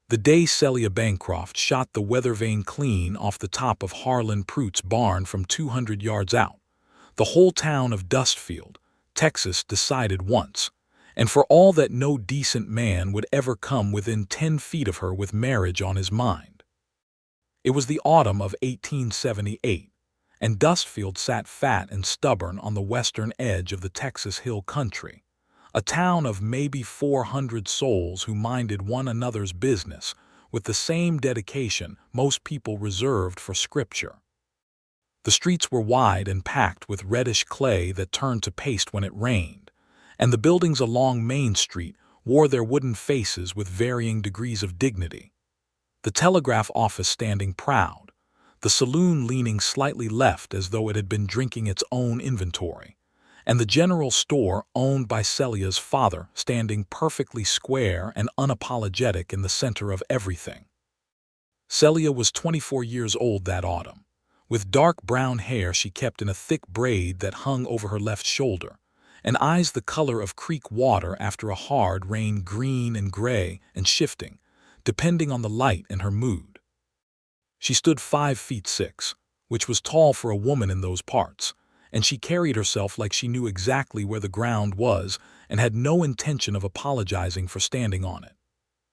The day Celia Bancroft shot the weather vane clean off the top of Harlan Pruitt's barn from 200 yards out, the whole town of Dustfield, Texas decided once, and for all that no decent man would ever come within 10 feet of her with marriage on his mind. It was the autumn of 1878, and Dustfield sat fat and stubborn on the western edge of the Texas Hill Country, a town of maybe 400 souls who minded one another's business with the same dedication most people reserved for Scripture. The streets were wide and packed with reddish clay that turned to paste when it rained, and the buildings along Main Street wore their wooden faces with varying degrees of dignity. The telegraph office standing proud, the saloon leaning slightly left as though it had been drinking its own inventory, and the general store owned by Celia's father standing perfectly square and unapologetic in the center of everything. Celia was 24 years old that autumn. With dark brown hair she kept in a thick braid that hung over her left shoulder, and eyes the color of creek water after a hard rain, green and gray and shifting, depending on the light and her mood. She stood 5'6", which was tall for a woman in those parts, and she carried herself like she knew exactly where the ground was and had no intention of apologizing for standing on it.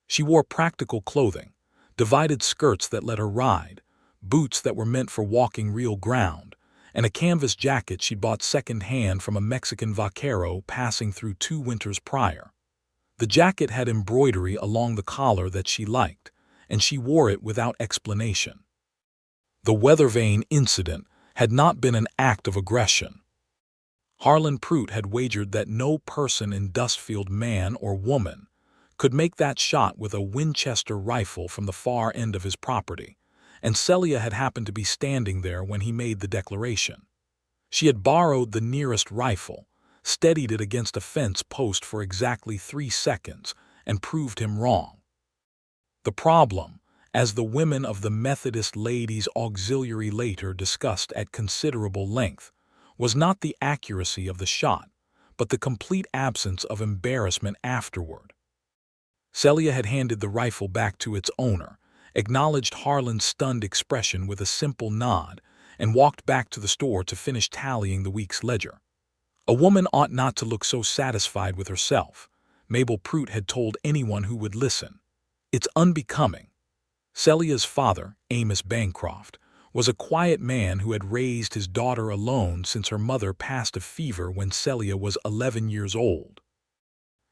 She wore practical clothing, divided skirts that let her ride, boots that were meant for walking real ground, and a canvas jacket she'd bought second-hand from a Mexican vaquero passing through 2 winters prior. The jacket had embroidery along the collar that she liked, and she wore it without explanation. The weather vane incident had not been an act of aggression. Harlan Pruitt had wagered that no person in Dustfield, man or woman, could make that shot with a Winchester rifle from the far end of his property, and Celia had happened to be standing there when he made the declaration. She had borrowed the nearest rifle, steadied it against a fence post for exactly 3 seconds, and proved him wrong. The problem, as the women of the Methodist Ladies' Auxiliary later discussed at considerable length, was not the accuracy of the shot, but the complete absence of embarrassment afterward. Celia had handed the rifle back to its owner, acknowledged Harlan's stunned expression with a simple nod, and walked back to the store to finish tallying the week's ledger. A woman ought not to look so satisfied with herself, Mabel Pruitt had told anyone who would listen. It's unbecoming. Celia's father, Amos Bancroft, was a quiet man who had raised his daughter alone since her mother passed of fever when Celia was 11 years old.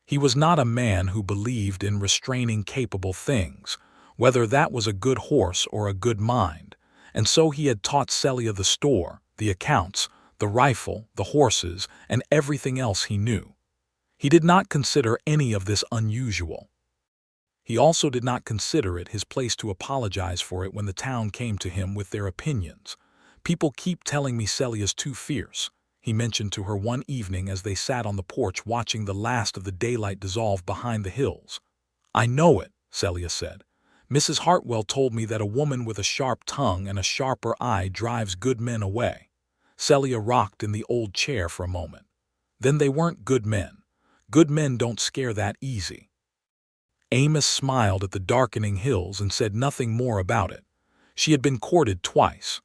He was not a man who believed in restraining capable things, whether that was a good horse or a good mind, and so he had taught Celia the store, the accounts, the rifle, the horses, and everything else he knew. He did not consider any of this unusual. He also did not consider it his place to apologize for it when the town came to him with their opinions. "People keep telling me Celia's too fierce," he mentioned to her one evening as they sat on the porch watching the last of the daylight dissolve behind the hills. "I know it," Celia said. "Mrs. Hartwell told me that a woman with a sharp tongue and a sharper eye drives good men away." Celia rocked in the old chair for a moment. "Then they weren't good men. Good men don't scare that easy." Amos smiled at the darkening hills and said nothing more about it. She had been courted twice.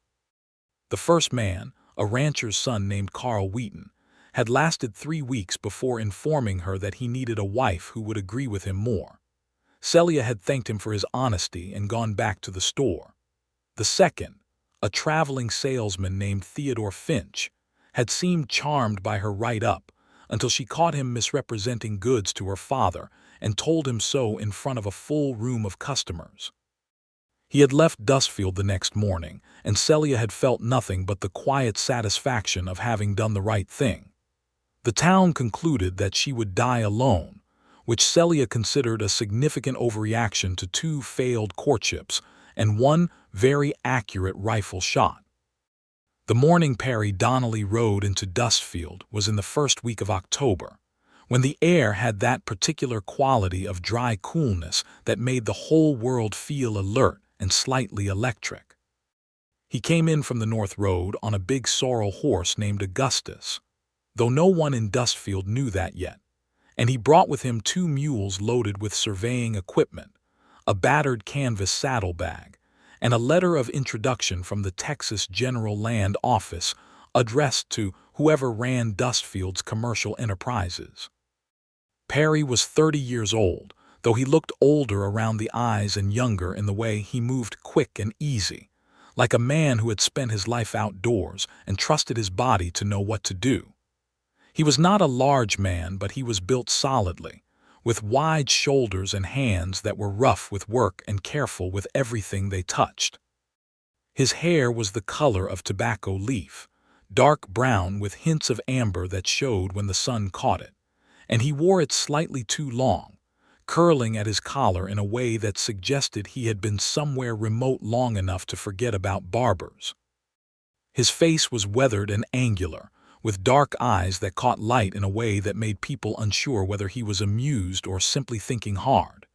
The first man, a rancher's son named Carl Wheaton, had lasted 3 weeks before informing her that he needed a wife who would agree with him more. Celia had thanked him for his honesty and gone back to the store. The second, a traveling salesman named Theodore Finch, had seemed charmed by her right up until she caught him misrepresenting goods to her father and told him so in front of a full room of customers. He had left Dustfield the next morning, and Celia had felt nothing but the quiet satisfaction of having done the right thing. The town concluded that she would die alone, which Celia considered a significant overreaction to 2 failed courtships and 1 very accurate rifle shot. The morning Perry Donnelly rode into Dustfield was in the first week of October, when the air had that particular quality of dry coolness that made the whole world feel alert and slightly electric. He came in from the North Road on a big sorrel horse named Augustus, though no one in Dustfield knew that yet, and he brought with him 2 mules loaded with surveying equipment, a battered canvas saddlebag, and a letter of introduction from the Texas General Land Office addressed to whoever ran Dustfield's commercial enterprises. Perry was 30 years old, though he looked older around the eyes and younger in the way he moved quick and easy, like a man who had spent his life outdoors and trusted his body to know what to do. He was not a large man, but he was built solidly, with wide shoulders and hands that were rough with work and careful with everything they touched. His hair was the color of tobacco leaf, dark brown with hints of amber that showed when the sun caught it, and he wore it slightly too long, curling at his collar in a way that suggested he had been somewhere remote long enough to forget about barbers. His face was weathered and angular, with dark eyes that caught light in a way that made people unsure whether he was amused or simply thinking hard.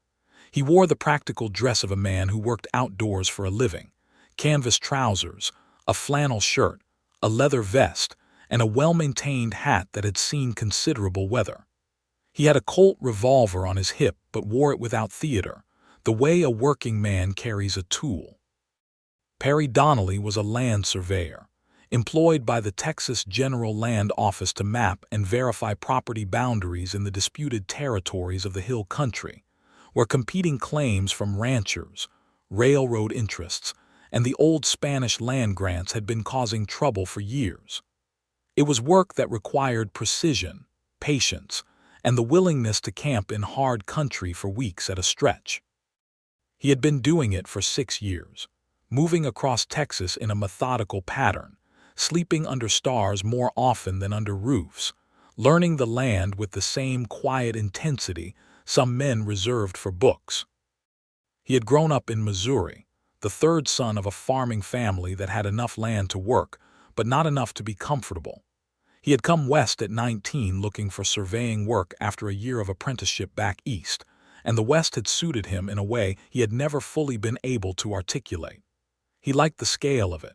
He wore the practical dress of a man who worked outdoors for a living: canvas trousers, a flannel shirt, a leather vest, and a well-maintained hat that had seen considerable weather. He had a Colt revolver on his hip but wore it without theater, the way a working man carries a tool. Perry Donnelly was a land surveyor, employed by the Texas General Land Office to map and verify property boundaries in the disputed territories of the Hill Country, where competing claims from ranchers, railroad interests, and the old Spanish land grants had been causing trouble for years. It was work that required precision, patience, and the willingness to camp in hard country for weeks at a stretch. He had been doing it for 6 years, moving across Texas in a methodical pattern, sleeping under stars more often than under roofs, learning the land with the same quiet intensity some men reserved for books. He had grown up in Missouri, the third son of a farming family that had enough land to work, but not enough to be comfortable. He had come west at 19 looking for surveying work after a year of apprenticeship back east, and the West had suited him in a way he had never fully been able to articulate. He liked the scale of it.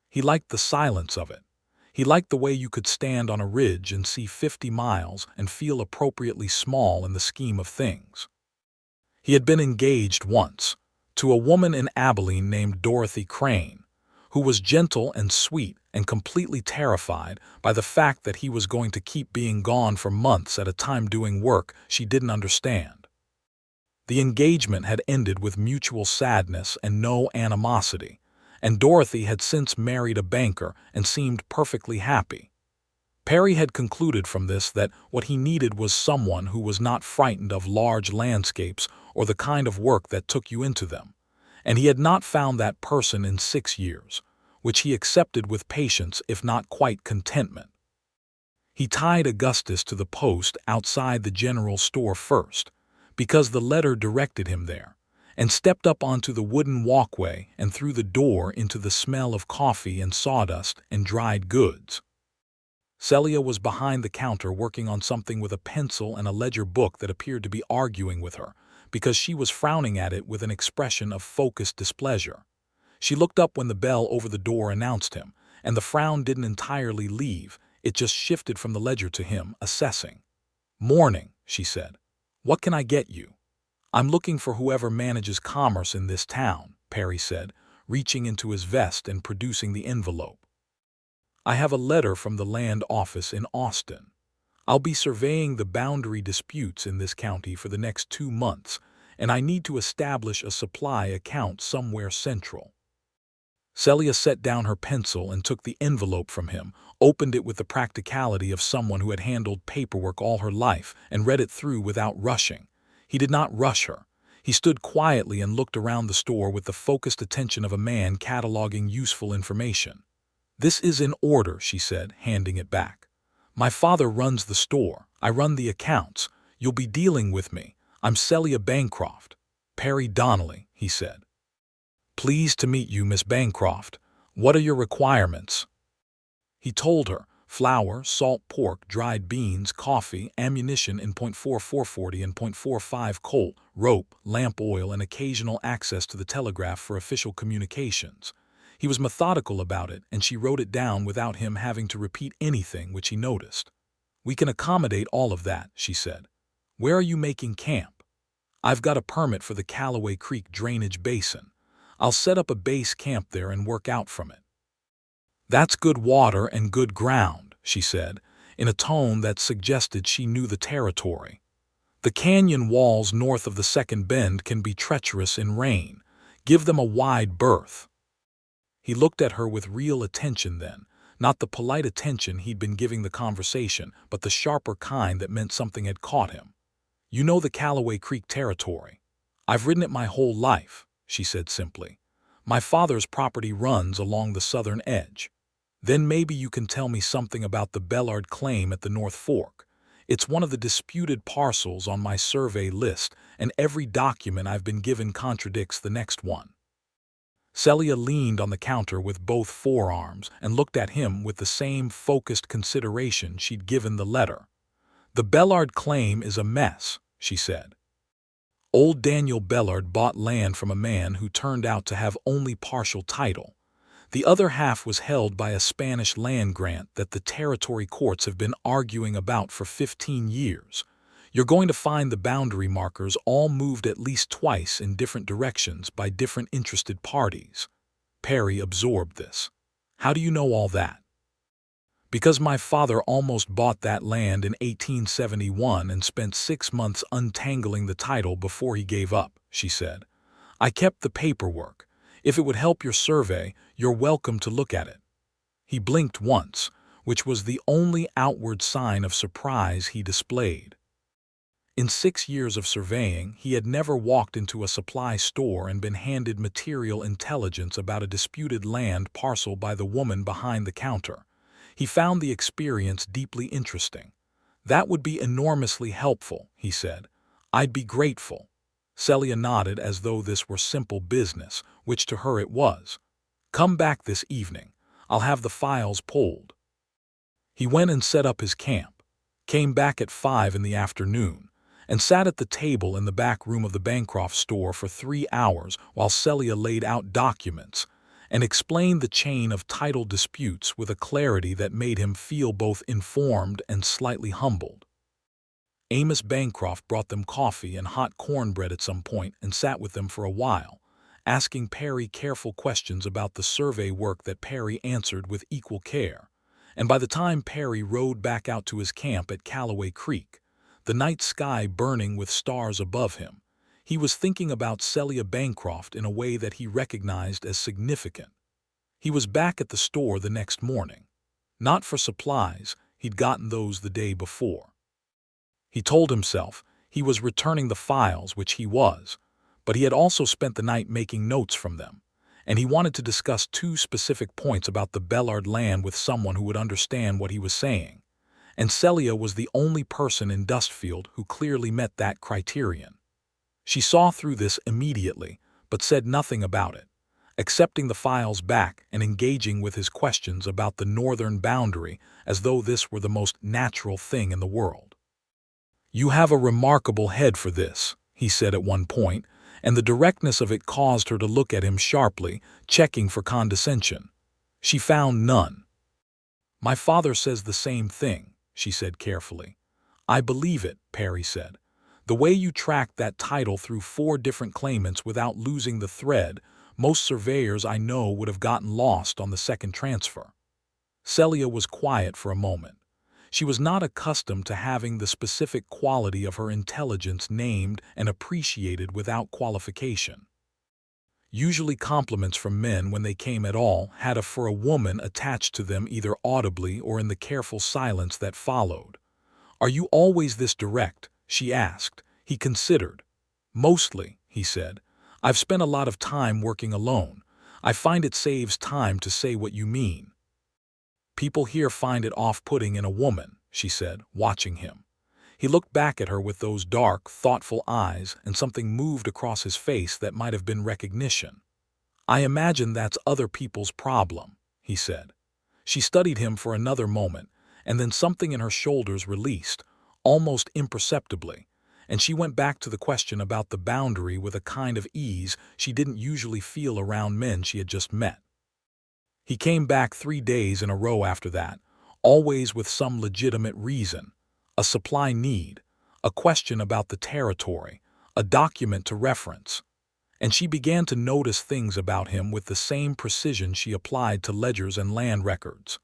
He liked the silence of it. He liked the way you could stand on a ridge and see 50 miles and feel appropriately small in the scheme of things. He had been engaged once, to a woman in Abilene named Dorothy Crane, who was gentle and sweet and completely terrified by the fact that he was going to keep being gone for months at a time doing work she didn't understand. The engagement had ended with mutual sadness and no animosity, and Dorothy had since married a banker and seemed perfectly happy. Perry had concluded from this that what he needed was someone who was not frightened of large landscapes or the kind of work that took you into them, and he had not found that person in 6 years, which he accepted with patience if not quite contentment. He tied Augustus to the post outside the general store first, because the letter directed him there, and stepped up onto the wooden walkway and through the door into the smell of coffee and sawdust and dried goods. Celia was behind the counter working on something with a pencil and a ledger book that appeared to be arguing with her, because she was frowning at it with an expression of focused displeasure. She looked up when the bell over the door announced him, and the frown didn't entirely leave, it just shifted from the ledger to him, assessing. "Morning," she said. "What can I get you?" "I'm looking for whoever manages commerce in this town," Perry said, reaching into his vest and producing the envelope. "I have a letter from the land office in Austin. I'll be surveying the boundary disputes in this county for the next 2 months, and I need to establish a supply account somewhere central." Celia set down her pencil and took the envelope from him, opened it with the practicality of someone who had handled paperwork all her life, and read it through without rushing. He did not rush her. He stood quietly and looked around the store with the focused attention of a man cataloging useful information. "This is in order," she said, handing it back. "My father runs the store. I run the accounts. You'll be dealing with me. I'm Celia Bancroft." "Perry Donnelly," he said. "Pleased to meet you, Miss Bancroft. What are your requirements?" He told her: flour, salt pork, dried beans, coffee, ammunition in .4440 and .45 Colt, rope, lamp oil, and occasional access to the telegraph for official communications. He was methodical about it, and she wrote it down without him having to repeat anything which he noticed. "We can accommodate all of that," she said. "Where are you making camp?" I've got a permit for the Callaway Creek drainage basin. I'll set up a base camp there and work out from it." "That's good water and good ground," she said, in a tone that suggested she knew the territory. "The canyon walls north of the second bend can be treacherous in rain. Give them a wide berth." He looked at her with real attention then, not the polite attention he'd been giving the conversation, but the sharper kind that meant something had caught him. "You know the Callaway Creek territory." "I've ridden it my whole life," she said simply. "My father's property runs along the southern edge." "Then maybe you can tell me something about the Bellard claim at the North Fork. It's one of the disputed parcels on my survey list, and every document I've been given contradicts the next one." Celia leaned on the counter with both forearms and looked at him with the same focused consideration she'd given the letter. "The Bellard claim is a mess," she said. "Old Daniel Bellard bought land from a man who turned out to have only partial title. The other half was held by a Spanish land grant that the territory courts have been arguing about for 15 years. You're going to find the boundary markers all moved at least twice in different directions by different interested parties." Perry absorbed this. "How do you know all that?" "Because my father almost bought that land in 1871 and spent 6 months untangling the title before he gave up," she said. "I kept the paperwork. If it would help your survey, you're welcome to look at it." He blinked once, which was the only outward sign of surprise he displayed. In 6 years of surveying, he had never walked into a supply store and been handed material intelligence about a disputed land parcel by the woman behind the counter. He found the experience deeply interesting. "That would be enormously helpful," he said. "I'd be grateful." Celia nodded as though this were simple business, which to her it was. "Come back this evening. I'll have the files pulled." He went and set up his camp, came back at 5 in the afternoon, and sat at the table in the back room of the Bancroft store for 3 hours while Celia laid out documents and explained the chain of title disputes with a clarity that made him feel both informed and slightly humbled. Amos Bancroft brought them coffee and hot cornbread at some point and sat with them for a while, asking Perry careful questions about the survey work that Perry answered with equal care. And by the time Perry rode back out to his camp at Callaway Creek, the night sky burning with stars above him, he was thinking about Celia Bancroft in a way that he recognized as significant. He was back at the store the next morning. Not for supplies, he'd gotten those the day before. He told himself he was returning the files, which he was, but he had also spent the night making notes from them, and he wanted to discuss 2 specific points about the Bellard land with someone who would understand what he was saying. And Celia was the only person in Dustfield who clearly met that criterion. She saw through this immediately, but said nothing about it, accepting the files back and engaging with his questions about the northern boundary as though this were the most natural thing in the world. "You have a remarkable head for this," he said at one point, and the directness of it caused her to look at him sharply, checking for condescension. She found none. "My father says the same thing," she said carefully. "I believe it," Perry said. "The way you tracked that title through 4 different claimants without losing the thread, most surveyors I know would have gotten lost on the second transfer." Celia was quiet for a moment. She was not accustomed to having the specific quality of her intelligence named and appreciated without qualification. Usually compliments from men, when they came at all, had a "for a woman" attached to them either audibly or in the careful silence that followed. "Are you always this direct?" she asked. He considered. "Mostly," he said. "I've spent a lot of time working alone. I find it saves time to say what you mean." "People here find it off-putting in a woman," she said, watching him. He looked back at her with those dark, thoughtful eyes, and something moved across his face that might have been recognition. "I imagine that's other people's problem," he said. She studied him for another moment, and then something in her shoulders released, almost imperceptibly, and she went back to the question about the boundary with a kind of ease she didn't usually feel around men she had just met. He came back 3 days in a row after that, always with some legitimate reason: a supply need, a question about the territory, a document to reference, and she began to notice things about him with the same precision she applied to ledgers and land records.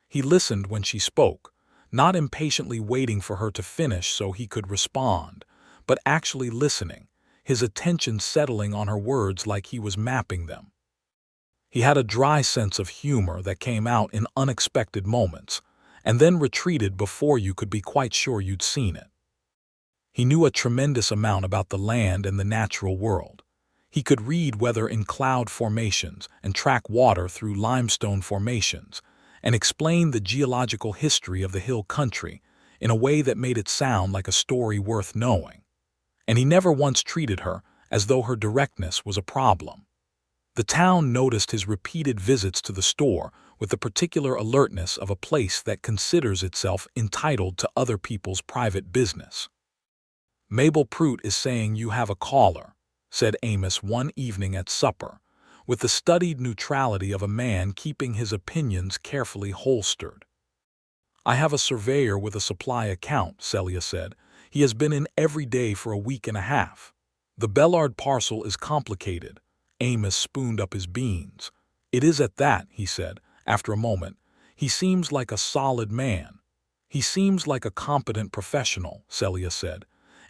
He listened when she spoke, not impatiently waiting for her to finish so he could respond, but actually listening, his attention settling on her words like he was mapping them. He had a dry sense of humor that came out in unexpected moments, and then retreated before you could be quite sure you'd seen it. He knew a tremendous amount about the land and the natural world. He could read weather in cloud formations and track water through limestone formations, and explain the geological history of the hill country in a way that made it sound like a story worth knowing. And he never once treated her as though her directness was a problem. The town noticed his repeated visits to the store with the particular alertness of a place that considers itself entitled to other people's private business. "Mabel Pruitt is saying you have a caller," said Amos one evening at supper, with the studied neutrality of a man keeping his opinions carefully holstered. "I have a surveyor with a supply account," Celia said. "He has been in every day for a week and a half. The Bellard parcel is complicated." Amos spooned up his beans. "It is at that," he said, after a moment. "He seems like a solid man." "He seems like a competent professional," Celia said.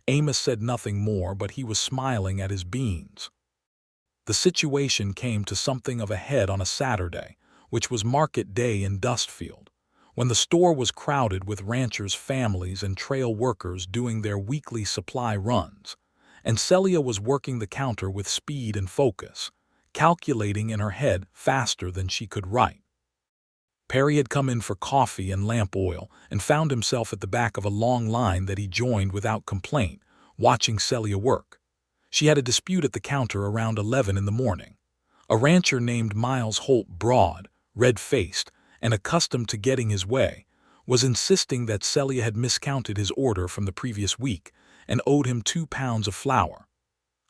Amos said nothing more, but he was smiling at his beans. The situation came to something of a head on a Saturday, which was market day in Dustfield, when the store was crowded with ranchers' families and trail workers doing their weekly supply runs, and Celia was working the counter with speed and focus, calculating in her head faster than she could write. Perry had come in for coffee and lamp oil and found himself at the back of a long line that he joined without complaint, watching Celia work. She had a dispute at the counter around 11 in the morning. A rancher named Miles Holt, broad, red-faced, and accustomed to getting his way, was insisting that Celia had miscounted his order from the previous week and owed him 2 pounds of flour.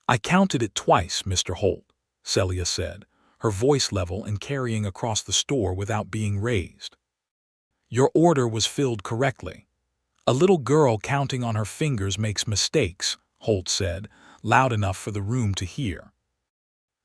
"I counted it twice, Mr. Holt," Celia said, her voice level and carrying across the store without being raised. "Your order was filled correctly. A little girl counting on her fingers makes mistakes," Holt said, loud enough for the room to hear.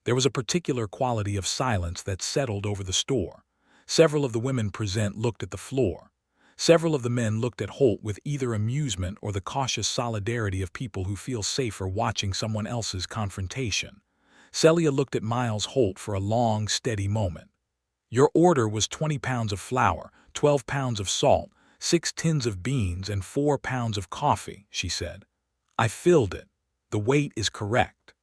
There was a particular quality of silence that settled over the store. Several of the women present looked at the floor. Several of the men looked at Holt with either amusement or the cautious solidarity of people who feel safer watching someone else's confrontation. Celia looked at Miles Holt for a long, steady moment. "Your order was 20 pounds of flour, 12 pounds of salt, 6 tins of beans, and 4 pounds of coffee," she said. "I filled it. The weight is correct.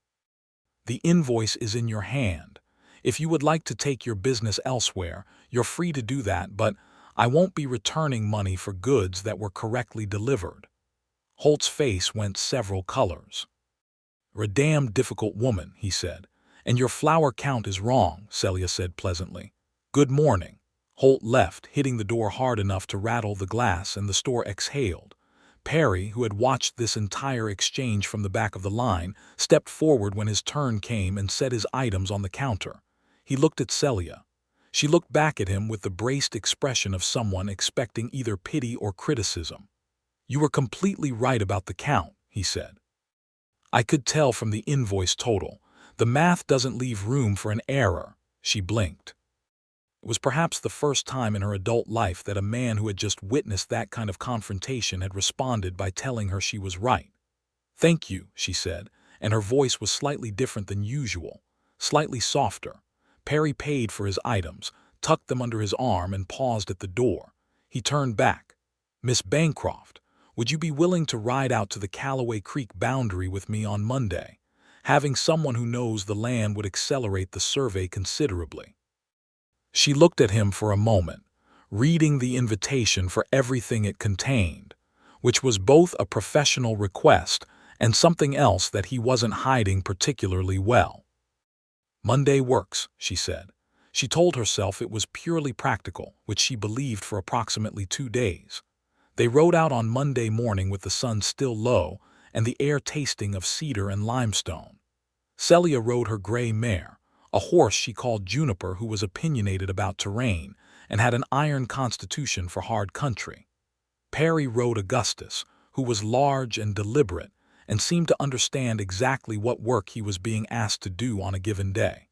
The invoice is in your hand. If you would like to take your business elsewhere, you're free to do that, but I won't be returning money for goods that were correctly delivered." Holt's face went several colors. "You're a damn difficult woman," he said. "And your flour count is wrong," Celia said pleasantly. "Good morning." Holt left, hitting the door hard enough to rattle the glass, and the store exhaled. Perry, who had watched this entire exchange from the back of the line, stepped forward when his turn came and set his items on the counter. He looked at Celia. She looked back at him with the braced expression of someone expecting either pity or criticism. "You were completely right about the count," he said. "I could tell from the invoice total. The math doesn't leave room for an error." She blinked. It was perhaps the first time in her adult life that a man who had just witnessed that kind of confrontation had responded by telling her she was right. "Thank you," she said, and her voice was slightly different than usual, slightly softer. Perry paid for his items, tucked them under his arm, and paused at the door. He turned back. "Miss Bancroft, would you be willing to ride out to the Callaway Creek boundary with me on Monday? Having someone who knows the land would accelerate the survey considerably." She looked at him for a moment, reading the invitation for everything it contained, which was both a professional request and something else that he wasn't hiding particularly well. "Monday works," she said. She told herself it was purely practical, which she believed for approximately 2 days. They rode out on Monday morning with the sun still low and the air tasting of cedar and limestone. Celia rode her gray mare, a horse she called Juniper, who was opinionated about terrain and had an iron constitution for hard country. Perry rode Augustus, who was large and deliberate and seemed to understand exactly what work he was being asked to do on a given day.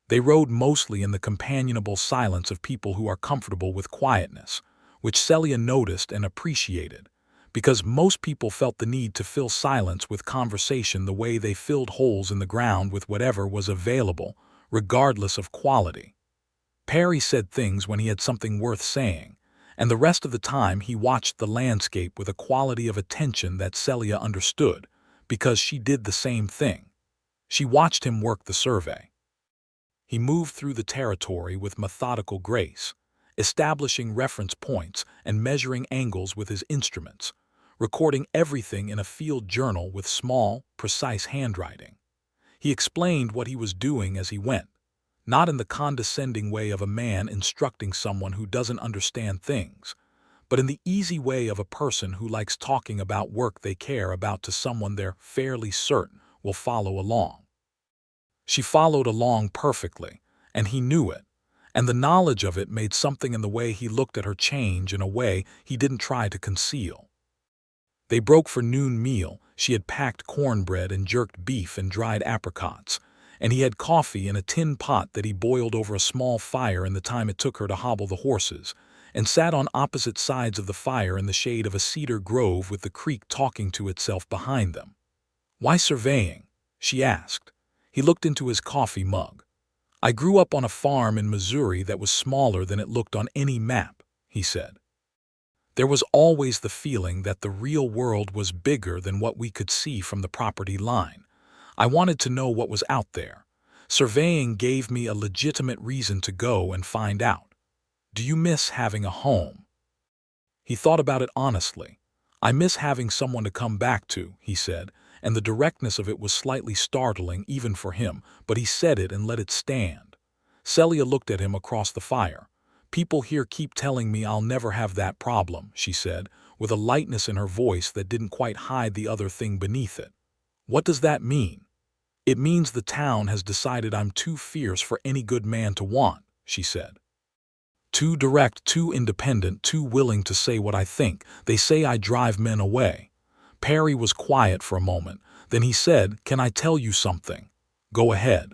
They rode mostly in the companionable silence of people who are comfortable with quietness, which Celia noticed and appreciated, because most people felt the need to fill silence with conversation the way they filled holes in the ground with whatever was available, regardless of quality. Perry said things when he had something worth saying, and the rest of the time he watched the landscape with a quality of attention that Celia understood, because she did the same thing. She watched him work the survey. He moved through the territory with methodical grace, establishing reference points and measuring angles with his instruments, recording everything in a field journal with small, precise handwriting. He explained what he was doing as he went, not in the condescending way of a man instructing someone who doesn't understand things, but in the easy way of a person who likes talking about work they care about to someone they're fairly certain will follow along. She followed along perfectly, and he knew it, and the knowledge of it made something in the way he looked at her change in a way he didn't try to conceal. They broke for noon meal. She had packed cornbread and jerked beef and dried apricots, and he had coffee in a tin pot that he boiled over a small fire in the time it took her to hobble the horses, and sat on opposite sides of the fire in the shade of a cedar grove with the creek talking to itself behind them. "Why surveying?" she asked. He looked into his coffee mug. "I grew up on a farm in Missouri that was smaller than it looked on any map," he said. There was always the feeling that the real world was bigger than what we could see from the property line. I wanted to know what was out there. Surveying gave me a legitimate reason to go and find out. "Do you miss having a home?" He thought about it honestly. "I miss having someone to come back to," he said, and the directness of it was slightly startling even for him, but he said it and let it stand. Celia looked at him across the fire. "People here keep telling me I'll never have that problem," she said, with a lightness in her voice that didn't quite hide the other thing beneath it. "What does that mean?" "It means the town has decided I'm too fierce for any good man to want," she said. "Too direct, too independent, too willing to say what I think. They say I drive men away." Perry was quiet for a moment. Then he said, "Can I tell you something?" "Go ahead."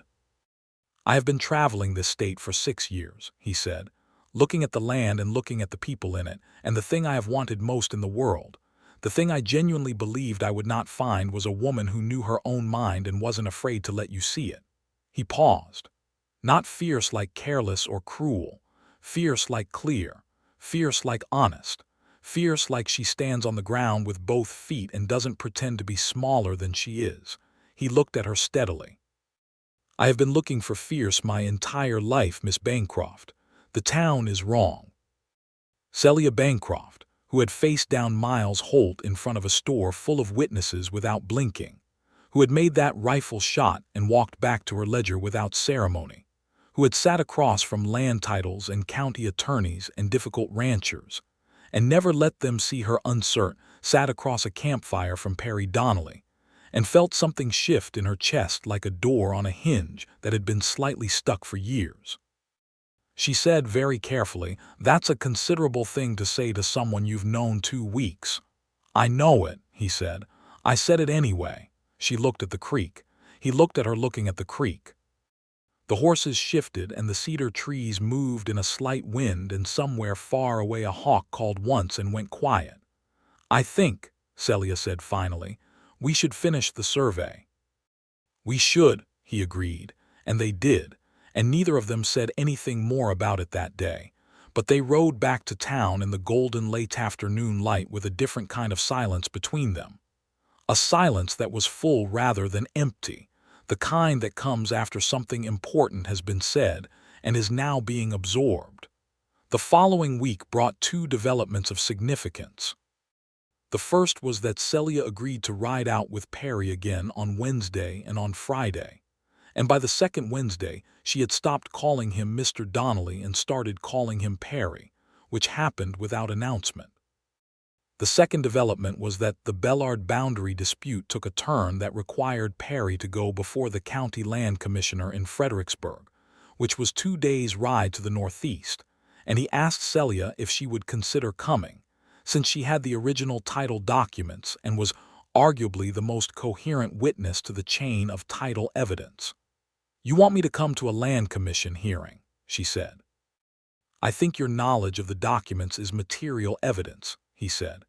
"I have been traveling this state for 6 years," he said, "looking at the land and looking at the people in it, and the thing I have wanted most in the world, the thing I genuinely believed I would not find, was a woman who knew her own mind and wasn't afraid to let you see it." He paused. "Not fierce like careless or cruel, fierce like clear, fierce like honest, fierce like she stands on the ground with both feet and doesn't pretend to be smaller than she is." He looked at her steadily. "I have been looking for fierce my entire life, Miss Bancroft. The town is wrong." Celia Bancroft, who had faced down Miles Holt in front of a store full of witnesses without blinking, who had made that rifle shot and walked back to her ledger without ceremony, who had sat across from land titles and county attorneys and difficult ranchers, and never let them see her uncertain, sat across a campfire from Perry Donnelly, and felt something shift in her chest like a door on a hinge that had been slightly stuck for years. She said very carefully, "That's a considerable thing to say to someone you've known 2 weeks." "I know it," he said. "I said it anyway." She looked at the creek. He looked at her looking at the creek. The horses shifted and the cedar trees moved in a slight wind, and somewhere far away a hawk called once and went quiet. "I think," Celia said finally, "we should finish the survey." "We should," he agreed, and they did, and neither of them said anything more about it that day, but they rode back to town in the golden late afternoon light with a different kind of silence between them. A silence that was full rather than empty, the kind that comes after something important has been said and is now being absorbed. The following week brought 2 developments of significance. The first was that Celia agreed to ride out with Perry again on Wednesday and on Friday, and by the second Wednesday she had stopped calling him Mr. Donnelly and started calling him Perry, which happened without announcement. The second development was that the Bellard boundary dispute took a turn that required Perry to go before the county land commissioner in Fredericksburg, which was 2 days' ride to the northeast, and he asked Celia if she would consider coming, since she had the original title documents and was arguably the most coherent witness to the chain of title evidence. "You want me to come to a land commission hearing," she said. "I think your knowledge of the documents is material evidence," he said.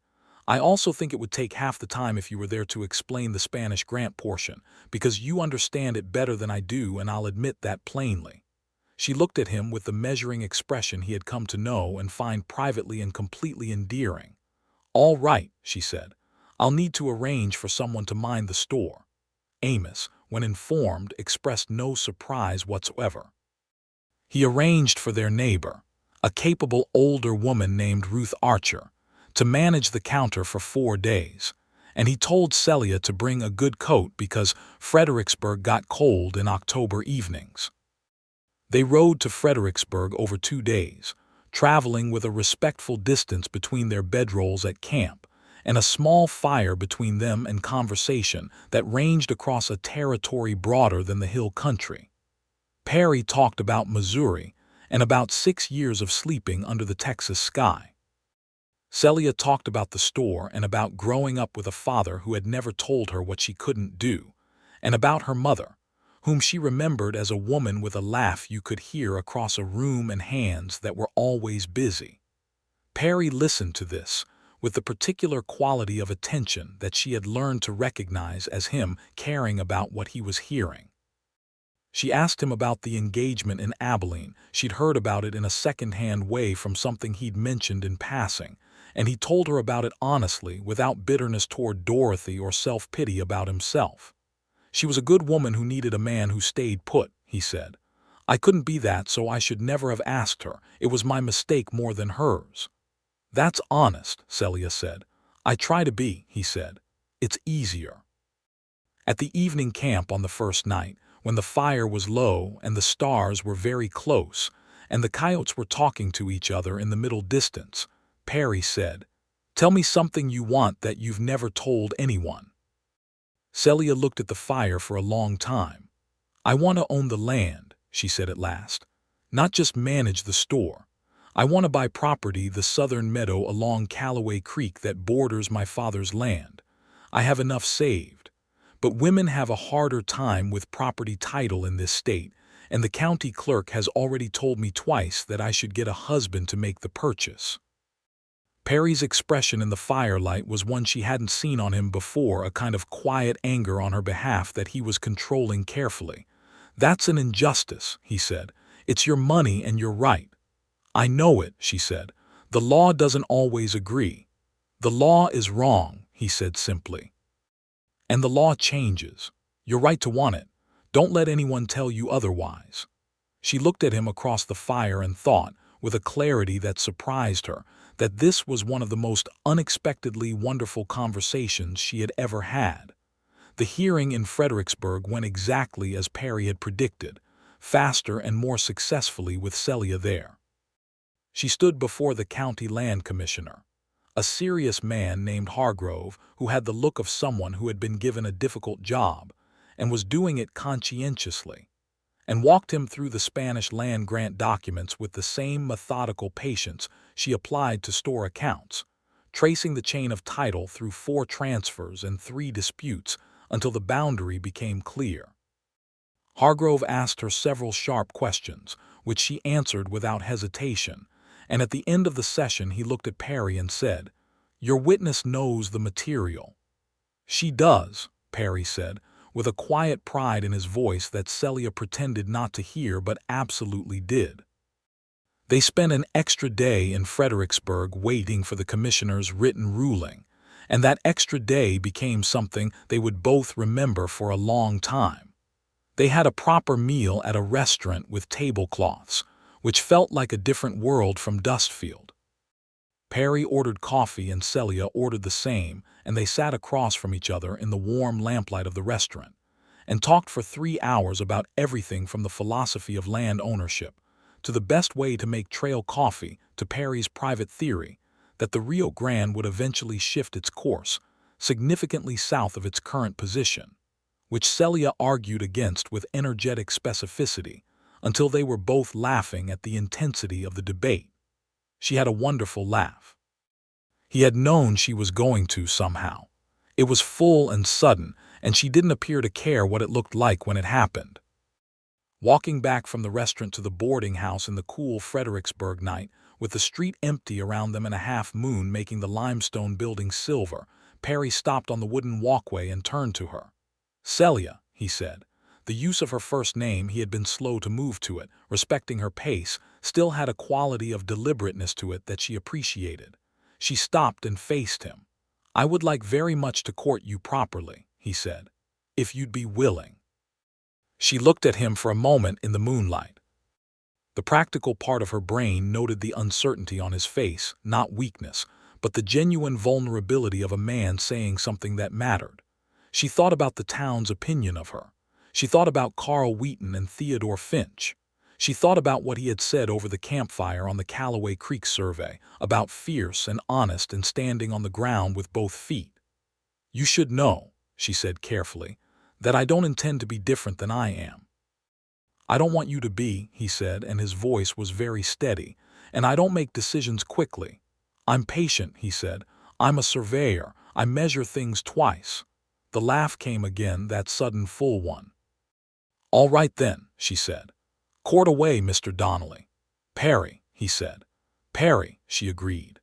"I also think it would take half the time if you were there to explain the Spanish grant portion, because you understand it better than I do, and I'll admit that plainly." She looked at him with the measuring expression he had come to know and find privately and completely endearing. "All right," she said. "I'll need to arrange for someone to mind the store." Amos, when informed, expressed no surprise whatsoever. He arranged for their neighbor, a capable older woman named Ruth Archer, to manage the counter for 4 days, and he told Celia to bring a good coat because Fredericksburg got cold in October evenings. They rode to Fredericksburg over 2 days, traveling with a respectful distance between their bedrolls at camp, and a small fire between them and conversation that ranged across a territory broader than the hill country. Perry talked about Missouri and about 6 years of sleeping under the Texas sky. Celia talked about the store and about growing up with a father who had never told her what she couldn't do, and about her mother, whom she remembered as a woman with a laugh you could hear across a room and hands that were always busy. Perry listened to this with the particular quality of attention that she had learned to recognize as him caring about what he was hearing. She asked him about the engagement in Abilene. She'd heard about it in a second-hand way from something he'd mentioned in passing, and he told her about it honestly, without bitterness toward Dorothy or self-pity about himself. She was a good woman who needed a man who stayed put, he said. I couldn't be that, so I should never have asked her. It was my mistake more than hers. That's honest, Celia said. I try to be, he said. It's easier. At the evening camp on the first night, when the fire was low and the stars were very close, and the coyotes were talking to each other in the middle distance, Perry said, "Tell me something you want that you've never told anyone." Celia looked at the fire for a long time. "I want to own the land," she said at last. "Not just manage the store. I want to buy property, the southern meadow along Callaway Creek that borders my father's land. I have enough saved. But women have a harder time with property title in this state, and the county clerk has already told me twice that I should get a husband to make the purchase." Perry's expression in the firelight was one she hadn't seen on him before, a kind of quiet anger on her behalf that he was controlling carefully. "That's an injustice," he said. "It's your money and you're right." "I know it," she said. "The law doesn't always agree." "The law is wrong," he said simply. "And the law changes. You're right to want it. Don't let anyone tell you otherwise." She looked at him across the fire and thought, with a clarity that surprised her, that this was one of the most unexpectedly wonderful conversations she had ever had. The hearing in Fredericksburg went exactly as Perry had predicted, faster and more successfully with Celia there. She stood before the county land commissioner, a serious man named Hargrove who had the look of someone who had been given a difficult job and was doing it conscientiously, and walked him through the Spanish land grant documents with the same methodical patience she applied to store accounts, tracing the chain of title through 4 transfers and 3 disputes until the boundary became clear. Hargrove asked her several sharp questions, which she answered without hesitation, and at the end of the session he looked at Perry and said, "Your witness knows the material." "She does," Perry said, with a quiet pride in his voice that Celia pretended not to hear but absolutely did. They spent an extra day in Fredericksburg waiting for the commissioner's written ruling, and that extra day became something they would both remember for a long time. They had a proper meal at a restaurant with tablecloths, which felt like a different world from Dustfield. Perry ordered coffee and Celia ordered the same, and they sat across from each other in the warm lamplight of the restaurant, and talked for 3 hours about everything from the philosophy of land ownership to the best way to make trail coffee to Perry's private theory that the Rio Grande would eventually shift its course significantly south of its current position, which Celia argued against with energetic specificity until they were both laughing at the intensity of the debate. She had a wonderful laugh. He had known she was going to somehow. It was full and sudden, and she didn't appear to care what it looked like when it happened. Walking back from the restaurant to the boarding house in the cool Fredericksburg night, with the street empty around them and a half-moon making the limestone building silver, Perry stopped on the wooden walkway and turned to her. "Celia," he said. The use of her first name, he had been slow to move to it, respecting her pace, still had a quality of deliberateness to it that she appreciated. She stopped and faced him. "I would like very much to court you properly," he said, "if you'd be willing." She looked at him for a moment in the moonlight. The practical part of her brain noted the uncertainty on his face, not weakness, but the genuine vulnerability of a man saying something that mattered. She thought about the town's opinion of her. She thought about Carl Wheaton and Theodore Finch. She thought about what he had said over the campfire on the Callaway Creek survey, about fierce and honest and standing on the ground with both feet. "You should know," she said carefully, "that I don't intend to be different than I am." "I don't want you to be," he said, and his voice was very steady, "and I don't make decisions quickly. I'm patient," he said. "I'm a surveyor. I measure things twice." The laugh came again, that sudden full one. "All right then," she said. "Court away, Mr. Donnelly." "Perry," he said. "Perry," she agreed.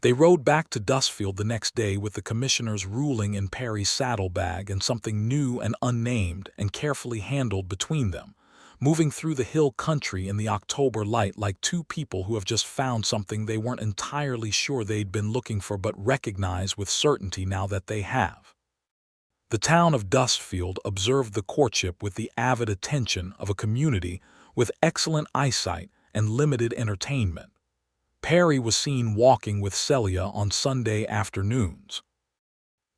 They rode back to Dustfield the next day with the commissioner's ruling in Perry's saddlebag and something new and unnamed and carefully handled between them, moving through the hill country in the October light like two people who have just found something they weren't entirely sure they'd been looking for but recognize with certainty now that they have. The town of Dustfield observed the courtship with the avid attention of a community with excellent eyesight and limited entertainment. Perry was seen walking with Celia on Sunday afternoons.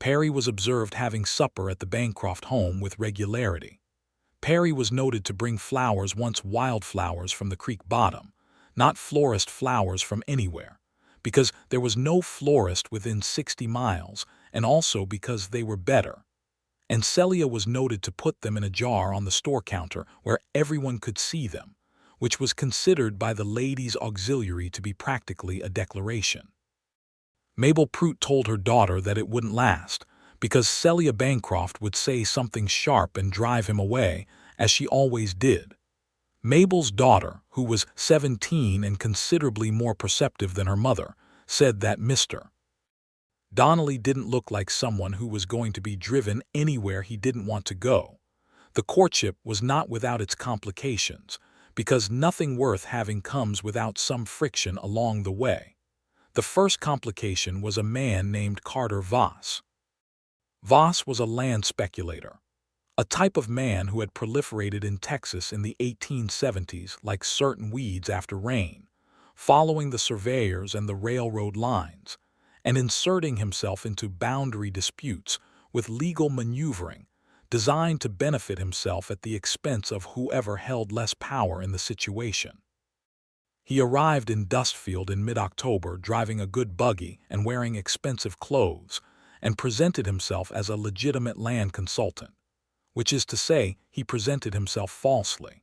Perry was observed having supper at the Bancroft home with regularity. Perry was noted to bring flowers, once wildflowers from the creek bottom, not florist flowers from anywhere, because there was no florist within 60 miles, and also because they were better. And Celia was noted to put them in a jar on the store counter where everyone could see them, which was considered by the ladies' auxiliary to be practically a declaration. Mabel Prout told her daughter that it wouldn't last, because Celia Bancroft would say something sharp and drive him away, as she always did. Mabel's daughter, who was 17 and considerably more perceptive than her mother, said that Mr. Donnelly didn't look like someone who was going to be driven anywhere he didn't want to go. The courtship was not without its complications, because nothing worth having comes without some friction along the way. The first complication was a man named Carter Voss. Voss was a land speculator, a type of man who had proliferated in Texas in the 1870s like certain weeds after rain, following the surveyors and the railroad lines, and inserting himself into boundary disputes with legal maneuvering designed to benefit himself at the expense of whoever held less power in the situation. He arrived in Dustfield in mid-October driving a good buggy and wearing expensive clothes, and presented himself as a legitimate land consultant, which is to say, he presented himself falsely.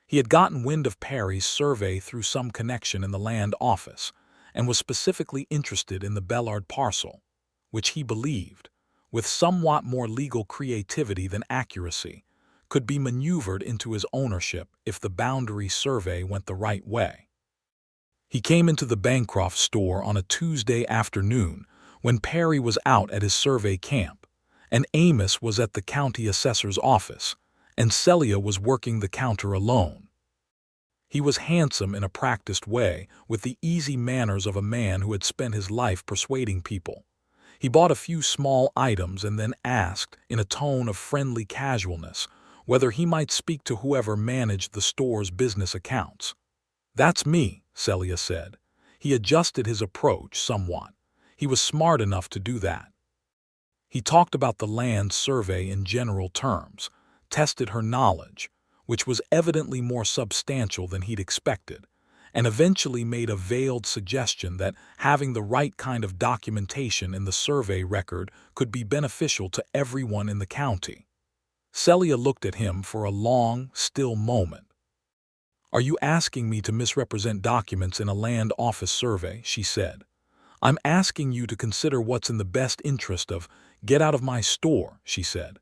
He had gotten wind of Perry's survey through some connection in the land office, and was specifically interested in the Bellard parcel, which he believed, with somewhat more legal creativity than accuracy, could be maneuvered into his ownership if the boundary survey went the right way. He came into the Bancroft store on a Tuesday afternoon when Perry was out at his survey camp, and Amos was at the county assessor's office, and Celia was working the counter alone. He was handsome in a practiced way, with the easy manners of a man who had spent his life persuading people. He bought a few small items and then asked, in a tone of friendly casualness, whether he might speak to whoever managed the store's business accounts. "That's me," Celia said. He adjusted his approach somewhat. He was smart enough to do that. He talked about the land survey in general terms, tested her knowledge, which was evidently more substantial than he'd expected, and eventually made a veiled suggestion that having the right kind of documentation in the survey record could be beneficial to everyone in the county. Celia looked at him for a long, still moment. "Are you asking me to misrepresent documents in a land office survey?" she said. "I'm asking you to consider what's in the best interest of "Get out of my store," she said.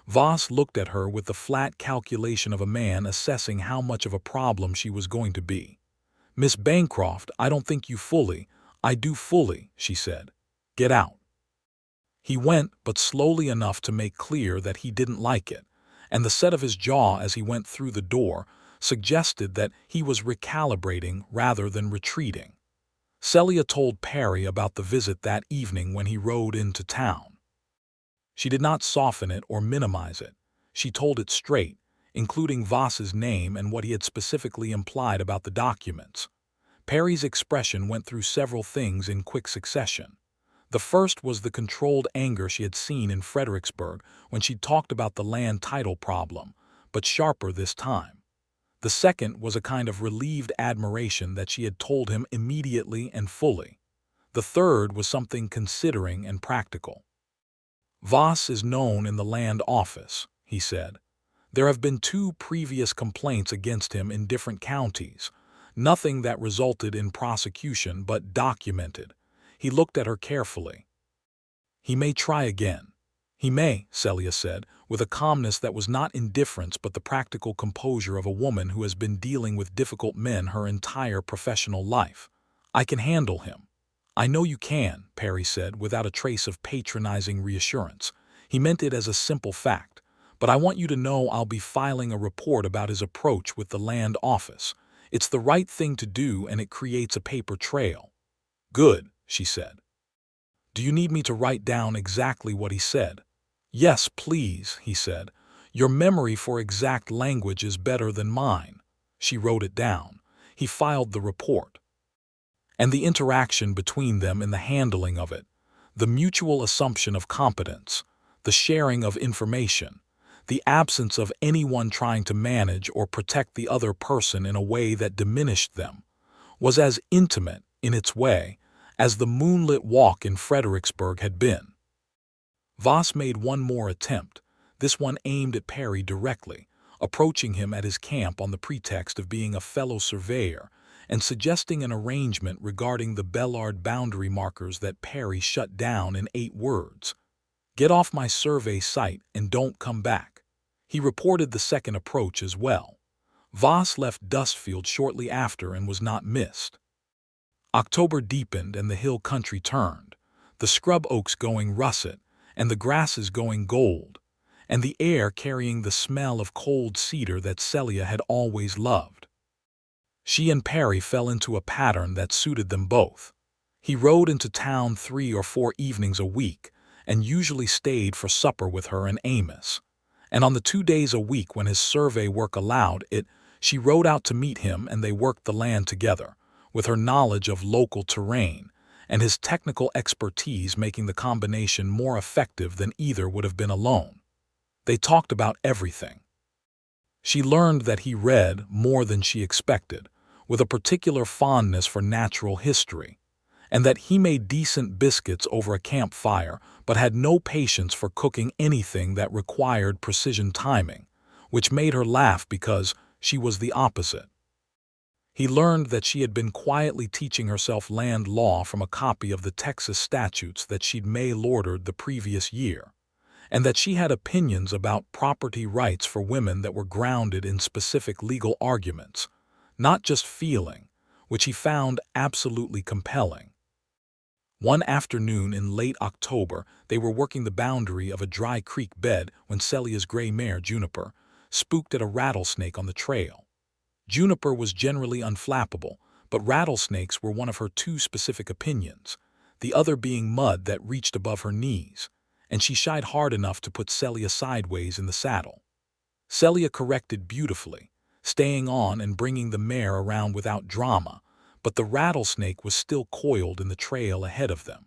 Voss looked at her with the flat calculation of a man assessing how much of a problem she was going to be. "Miss Bancroft, I don't think you fully—" "I do fully," she said. "Get out." He went, but slowly enough to make clear that he didn't like it, and the set of his jaw as he went through the door suggested that he was recalibrating rather than retreating. Celia told Perry about the visit that evening when he rode into town. She did not soften it or minimize it. She told it straight, including Voss's name and what he had specifically implied about the documents. Perry's expression went through several things in quick succession. The first was the controlled anger she had seen in Fredericksburg when she talked about the land title problem, but sharper this time. The second was a kind of relieved admiration that she had told him immediately and fully. The third was something considering and practical. "Voss is known in the land office," he said. "There have been 2 previous complaints against him in different counties. Nothing that resulted in prosecution, but documented." He looked at her carefully. "He may try again." "He may," Celia said, with a calmness that was not indifference but the practical composure of a woman who has been dealing with difficult men her entire professional life. "I can handle him." "I know you can," Perry said, without a trace of patronizing reassurance. He meant it as a simple fact. "But I want you to know I'll be filing a report about his approach with the land office. It's the right thing to do and it creates a paper trail." "Good," she said. "Do you need me to write down exactly what he said?" "Yes, please," he said. "Your memory for exact language is better than mine." She wrote it down. He filed the report. And the interaction between them in the handling of it, the mutual assumption of competence, the sharing of information, the absence of anyone trying to manage or protect the other person in a way that diminished them, was as intimate, in its way, as the moonlit walk in Fredericksburg had been. Voss made one more attempt, this one aimed at Perry directly, approaching him at his camp on the pretext of being a fellow surveyor and suggesting an arrangement regarding the Bellard boundary markers that Perry shut down in 8 words. "Get off my survey site and don't come back." He reported the second approach as well. Voss left Dustfield shortly after and was not missed. October deepened and the hill country turned, the scrub oaks going russet and the grasses going gold, and the air carrying the smell of cold cedar that Celia had always loved. She and Perry fell into a pattern that suited them both. He rode into town 3 or 4 evenings a week and usually stayed for supper with her and Amos. And on the 2 days a week when his survey work allowed it, she rode out to meet him and they worked the land together, with her knowledge of local terrain and his technical expertise making the combination more effective than either would have been alone. They talked about everything. She learned that he read more than she expected, with a particular fondness for natural history, and that he made decent biscuits over a campfire but had no patience for cooking anything that required precision timing, which made her laugh because she was the opposite. He learned that she had been quietly teaching herself land law from a copy of the Texas statutes that she'd mail-ordered the previous year, and that she had opinions about property rights for women that were grounded in specific legal arguments, not just feeling, which he found absolutely compelling. One afternoon in late October, they were working the boundary of a dry creek bed when Celia's gray mare, Juniper, spooked at a rattlesnake on the trail. Juniper was generally unflappable, but rattlesnakes were one of her 2 specific opinions, the other being mud that reached above her knees, and she shied hard enough to put Celia sideways in the saddle. Celia corrected beautifully, staying on and bringing the mare around without drama, but the rattlesnake was still coiled in the trail ahead of them.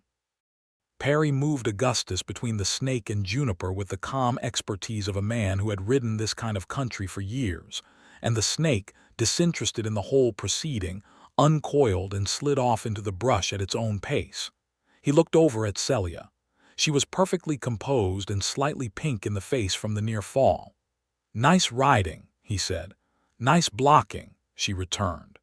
Perry moved Augustus between the snake and Juniper with the calm expertise of a man who had ridden this kind of country for years, and the snake, disinterested in the whole proceeding, uncoiled and slid off into the brush at its own pace. He looked over at Celia. She was perfectly composed and slightly pink in the face from the near fall. "Nice riding," he said. "Nice blocking," she returned.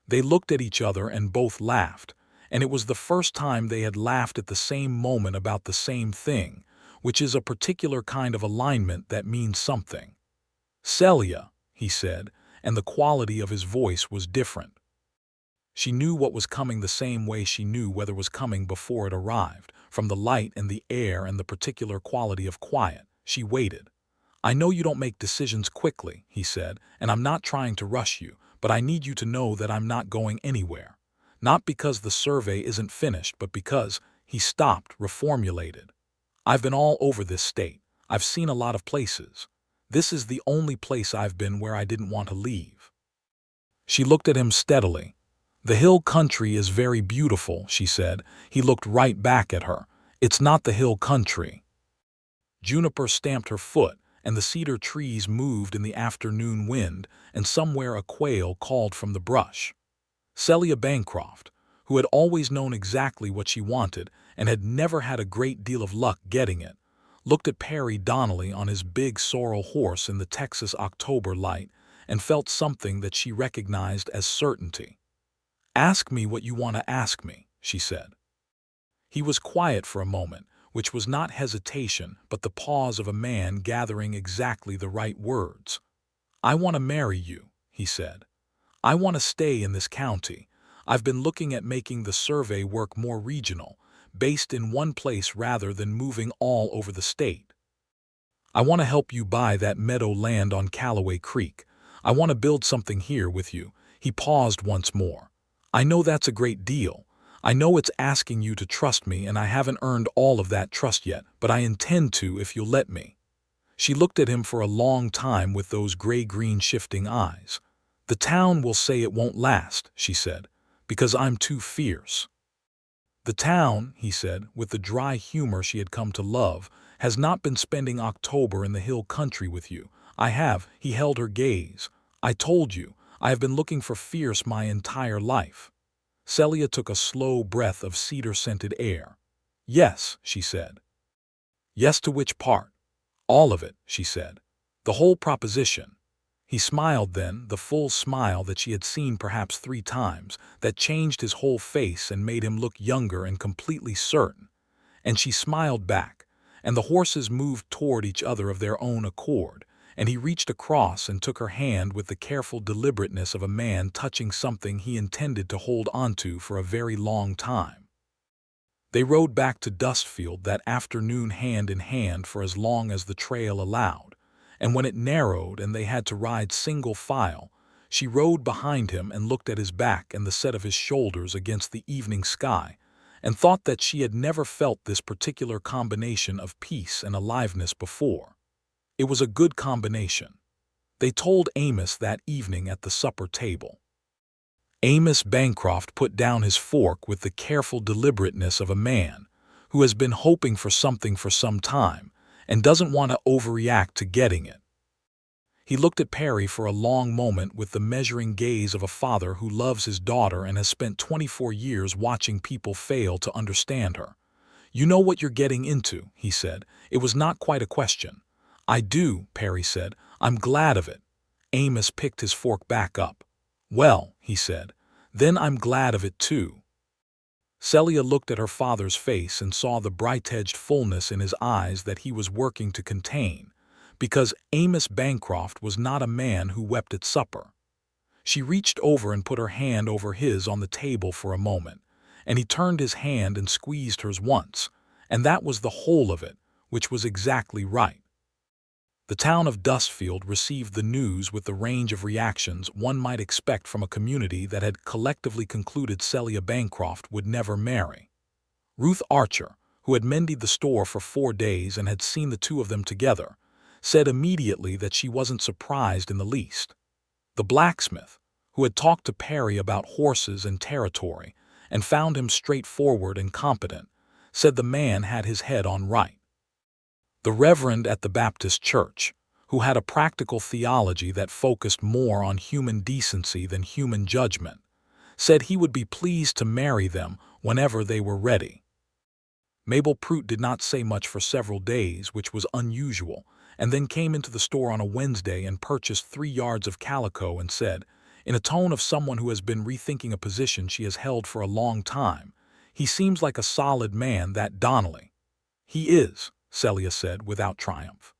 They looked at each other and both laughed, and it was the first time they had laughed at the same moment about the same thing, which is a particular kind of alignment that means something. "Celia," he said, and the quality of his voice was different. She knew what was coming the same way she knew weather was coming before it arrived, from the light and the air and the particular quality of quiet. She waited. "I know you don't make decisions quickly," he said, "and I'm not trying to rush you, but I need you to know that I'm not going anywhere. Not because the survey isn't finished, but because—" He stopped, reformulated. "I've been all over this state. I've seen a lot of places. This is the only place I've been where I didn't want to leave." She looked at him steadily. "The hill country is very beautiful," she said. He looked right back at her. "It's not the hill country." Juniper stamped her foot, and the cedar trees moved in the afternoon wind, and somewhere a quail called from the brush. Celia Bancroft, who had always known exactly what she wanted and had never had a great deal of luck getting it, looked at Perry Donnelly on his big sorrel horse in the Texas October light and felt something that she recognized as certainty. "Ask me what you want to ask me," she said. He was quiet for a moment, which was not hesitation but the pause of a man gathering exactly the right words. "I want to marry you," he said. "I want to stay in this county. I've been looking at making the survey work more regional, based in one place rather than moving all over the state. I want to help you buy that meadow land on Callaway Creek. I want to build something here with you." He paused once more. "I know that's a great deal. I know it's asking you to trust me, and I haven't earned all of that trust yet, but I intend to if you'll let me." She looked at him for a long time with those gray-green shifting eyes. "The town will say it won't last," she said, "because I'm too fierce." "The town," he said, with the dry humor she had come to love, "has not been spending October in the hill country with you. I have." He held her gaze. "I told you, I have been looking for fierce my entire life." Celia took a slow breath of cedar-scented air. "Yes," she said. "Yes to which part?" "All of it," she said. "The whole proposition." He smiled then, the full smile that she had seen perhaps 3 times, that changed his whole face and made him look younger and completely certain. And she smiled back, and the horses moved toward each other of their own accord, and he reached across and took her hand with the careful deliberateness of a man touching something he intended to hold onto for a very long time. They rode back to Dustfield that afternoon hand in hand for as long as the trail allowed, and when it narrowed and they had to ride single file, she rode behind him and looked at his back and the set of his shoulders against the evening sky, and thought that she had never felt this particular combination of peace and aliveness before. It was a good combination. They told Amos that evening at the supper table. Amos Bancroft put down his fork with the careful deliberateness of a man who has been hoping for something for some time and doesn't want to overreact to getting it. He looked at Perry for a long moment with the measuring gaze of a father who loves his daughter and has spent 24 years watching people fail to understand her. "You know what you're getting into," he said. It was not quite a question. "I do," Perry said. "I'm glad of it." Amos picked his fork back up. "Well," he said, "then I'm glad of it too." Celia looked at her father's face and saw the bright-edged fullness in his eyes that he was working to contain, because Amos Bancroft was not a man who wept at supper. She reached over and put her hand over his on the table for a moment, and he turned his hand and squeezed hers once, and that was the whole of it, which was exactly right. The town of Dustfield received the news with the range of reactions one might expect from a community that had collectively concluded Celia Bancroft would never marry. Ruth Archer, who had mended the store for 4 days and had seen the two of them together, said immediately that she wasn't surprised in the least. The blacksmith, who had talked to Perry about horses and territory and found him straightforward and competent, said the man had his head on right. The reverend at the Baptist church, who had a practical theology that focused more on human decency than human judgment, said he would be pleased to marry them whenever they were ready. Mabel Prout did not say much for several days, which was unusual, and then came into the store on a Wednesday and purchased 3 yards of calico and said, in a tone of someone who has been rethinking a position she has held for a long time, He seems like a solid man, that Donnelly." "He is," Celia said without triumph.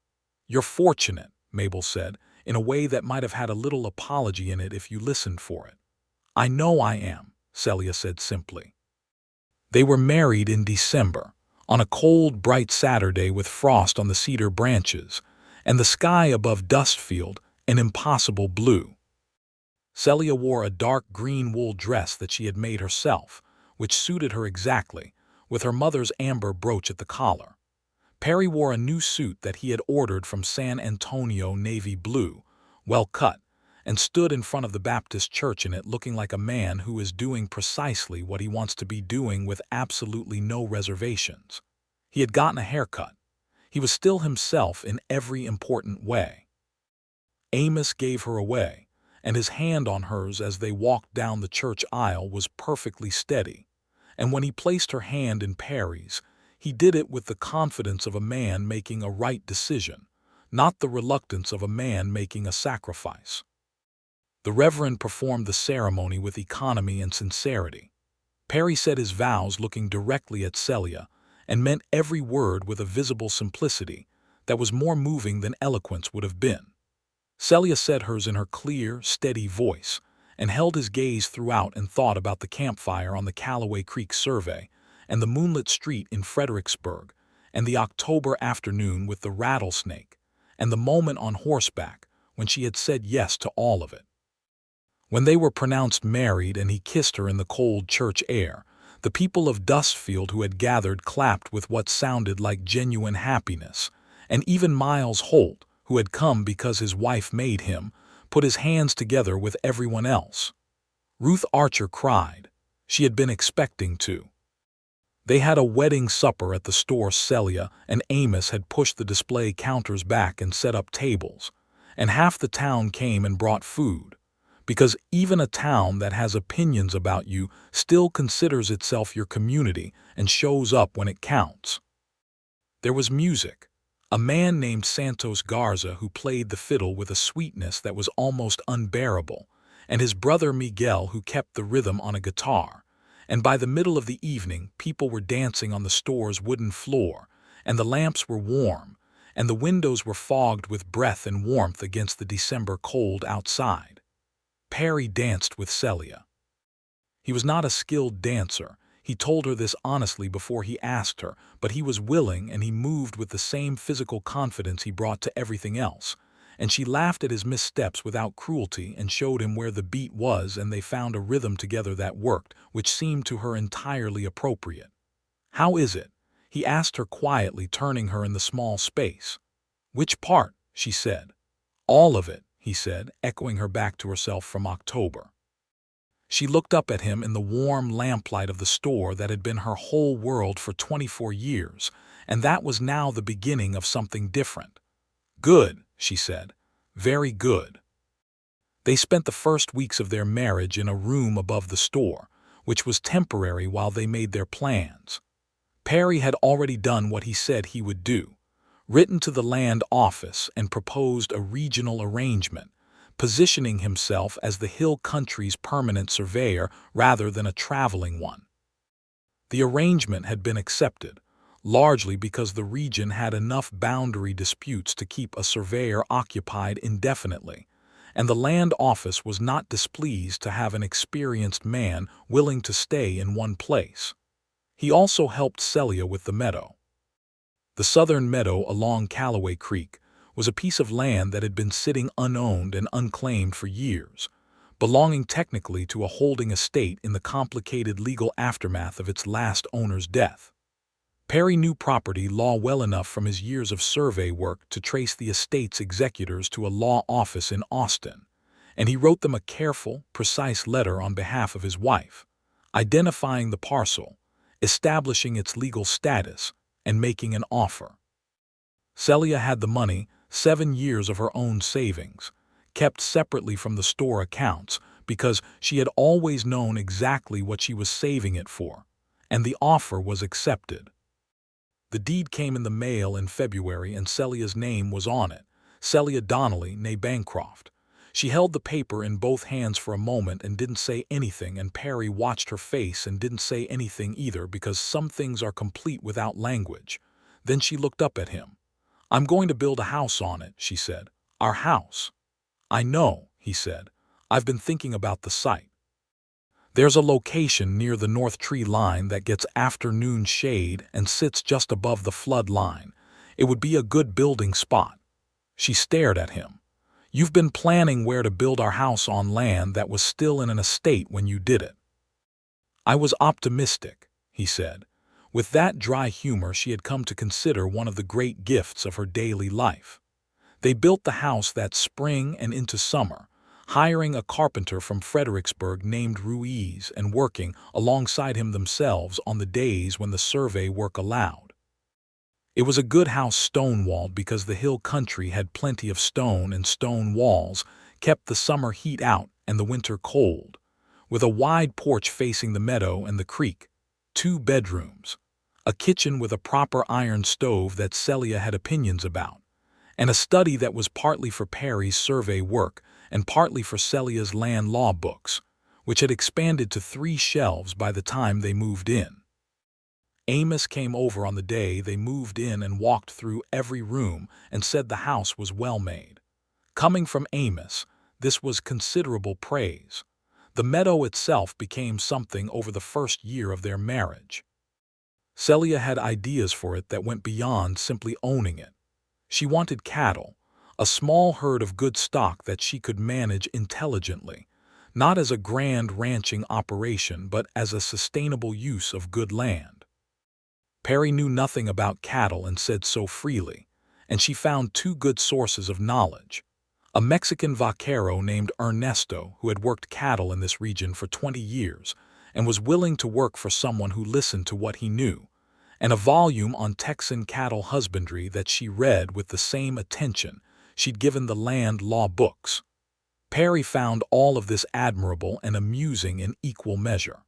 "You're fortunate," Mabel said, in a way that might have had a little apology in it if you listened for it. "I know I am," Celia said simply. They were married in December, on a cold, bright Saturday with frost on the cedar branches, and the sky above Dustfield an impossible blue. Celia wore a dark green wool dress that she had made herself, which suited her exactly, with her mother's amber brooch at the collar. Perry wore a new suit that he had ordered from San Antonio, navy blue, well cut, and stood in front of the Baptist church in it looking like a man who is doing precisely what he wants to be doing with absolutely no reservations. He had gotten a haircut. He was still himself in every important way. Amos gave her away, and his hand on hers as they walked down the church aisle was perfectly steady, and when he placed her hand in Perry's, he did it with the confidence of a man making a right decision, not the reluctance of a man making a sacrifice. The Reverend performed the ceremony with economy and sincerity. Perry said his vows looking directly at Celia, and meant every word with a visible simplicity that was more moving than eloquence would have been. Celia said hers in her clear, steady voice, and held his gaze throughout and thought about the campfire on the Callaway Creek survey, and the moonlit street in Fredericksburg, and the October afternoon with the rattlesnake, and the moment on horseback when she had said yes to all of it. When they were pronounced married and he kissed her in the cold church air, the people of Dustfield who had gathered clapped with what sounded like genuine happiness, and even Miles Holt, who had come because his wife made him, put his hands together with everyone else. Ruth Archer cried. She had been expecting to. They had a wedding supper at the store. Celia and Amos had pushed the display counters back and set up tables, and half the town came and brought food, because even a town that has opinions about you still considers itself your community and shows up when it counts. There was music. A man named Santos Garza who played the fiddle with a sweetness that was almost unbearable, and his brother Miguel who kept the rhythm on a guitar. And by the middle of the evening, people were dancing on the store's wooden floor, and the lamps were warm, and the windows were fogged with breath and warmth against the December cold outside. Perry danced with Celia. He was not a skilled dancer. He told her this honestly before he asked her, but he was willing, and he moved with the same physical confidence he brought to everything else, and she laughed at his missteps without cruelty and showed him where the beat was, and they found a rhythm together that worked, which seemed to her entirely appropriate. "How is it?" he asked her quietly, turning her in the small space. "Which part?" she said. "All of it," he said, echoing her back to herself from October. She looked up at him in the warm lamplight of the store that had been her whole world for 24 years, and that was now the beginning of something different. "Good," she said. "Very good." They spent the first weeks of their marriage in a room above the store, which was temporary while they made their plans. Perry had already done what he said he would do, written to the land office and proposed a regional arrangement, positioning himself as the hill country's permanent surveyor rather than a traveling one. The arrangement had been accepted, largely because the region had enough boundary disputes to keep a surveyor occupied indefinitely, and the land office was not displeased to have an experienced man willing to stay in one place. He also helped Celia with the meadow. The southern meadow along Callaway Creek was a piece of land that had been sitting unowned and unclaimed for years, belonging technically to a holding estate in the complicated legal aftermath of its last owner's death. Perry knew property law well enough from his years of survey work to trace the estate's executors to a law office in Austin, and he wrote them a careful, precise letter on behalf of his wife, identifying the parcel, establishing its legal status, and making an offer. Celia had the money, 7 years of her own savings, kept separately from the store accounts because she had always known exactly what she was saving it for, and the offer was accepted. The deed came in the mail in February and Celia's name was on it, Celia Donnelly, née Bancroft. She held the paper in both hands for a moment and didn't say anything, and Perry watched her face and didn't say anything either, because some things are complete without language. Then she looked up at him. "I'm going to build a house on it," she said. "Our house." "I know," he said. "I've been thinking about the site. There's a location near the North Tree line that gets afternoon shade and sits just above the flood line. It would be a good building spot." She stared at him. "You've been planning where to build our house on land that was still in an estate when you did it." "I was optimistic," he said. With that dry humor she had come to consider one of the great gifts of her daily life. They built the house that spring and into summer, hiring a carpenter from Fredericksburg named Ruiz and working alongside him themselves on the days when the survey work allowed. It was a good house, stone-walled, because the hill country had plenty of stone, and stone walls kept the summer heat out and the winter cold, with a wide porch facing the meadow and the creek, 2 bedrooms, a kitchen with a proper iron stove that Celia had opinions about, and a study that was partly for Perry's survey work and partly for Celia's land law books, which had expanded to 3 shelves by the time they moved in. Amos came over on the day they moved in and walked through every room and said the house was well made. Coming from Amos, this was considerable praise. The meadow itself became something over the first year of their marriage. Celia had ideas for it that went beyond simply owning it. She wanted cattle, a small herd of good stock that she could manage intelligently, not as a grand ranching operation but as a sustainable use of good land. Perry knew nothing about cattle and said so freely, and she found 2 good sources of knowledge. A Mexican vaquero named Ernesto, who had worked cattle in this region for 20 years and was willing to work for someone who listened to what he knew, and a volume on Texan cattle husbandry that she read with the same attention she'd given the land law books. Perry found all of this admirable and amusing in equal measure.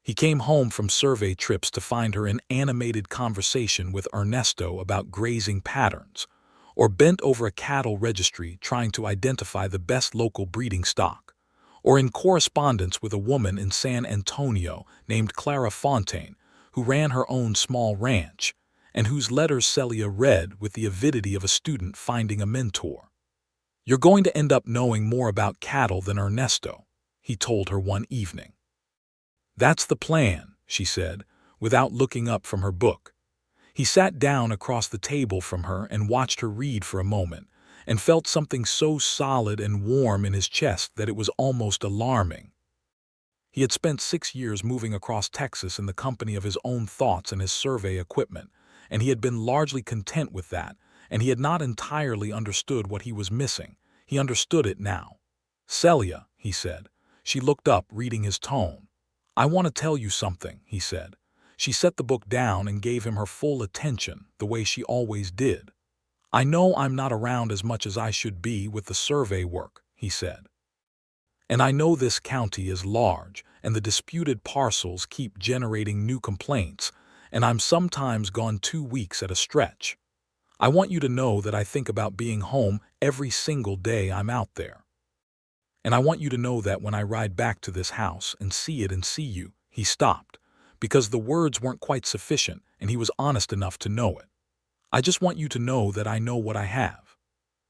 He came home from survey trips to find her in animated conversation with Ernesto about grazing patterns, or bent over a cattle registry trying to identify the best local breeding stock, or in correspondence with a woman in San Antonio named Clara Fontaine, who ran her own small ranch, and whose letters Celia read with the avidity of a student finding a mentor. "You're going to end up knowing more about cattle than Ernesto," he told her one evening. "That's the plan," she said, without looking up from her book. He sat down across the table from her and watched her read for a moment, and felt something so solid and warm in his chest that it was almost alarming. He had spent 6 years moving across Texas in the company of his own thoughts and his survey equipment, and he had been largely content with that, and he had not entirely understood what he was missing. He understood it now. "Celia," he said. She looked up, reading his tone. "I want to tell you something," he said. She set the book down and gave him her full attention, the way she always did. "I know I'm not around as much as I should be with the survey work," he said. "And I know this county is large, and the disputed parcels keep generating new complaints, and I'm sometimes gone 2 weeks at a stretch. I want you to know that I think about being home every single day I'm out there. And I want you to know that when I ride back to this house and see it and see you," he stopped, because the words weren't quite sufficient and he was honest enough to know it. "I just want you to know that I know what I have."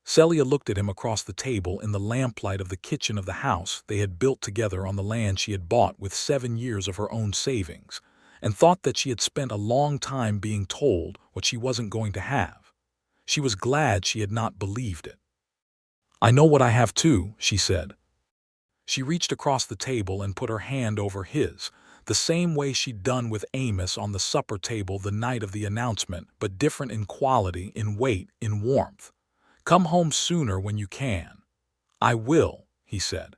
Celia looked at him across the table in the lamplight of the kitchen of the house they had built together on the land she had bought with 7 years of her own savings, and thought that she had spent a long time being told what she wasn't going to have. She was glad she had not believed it. "I know what I have too," she said. She reached across the table and put her hand over his, the same way she'd done with Amos on the supper table the night of the announcement, but different in quality, in weight, in warmth. "Come home sooner when you can." "I will," he said.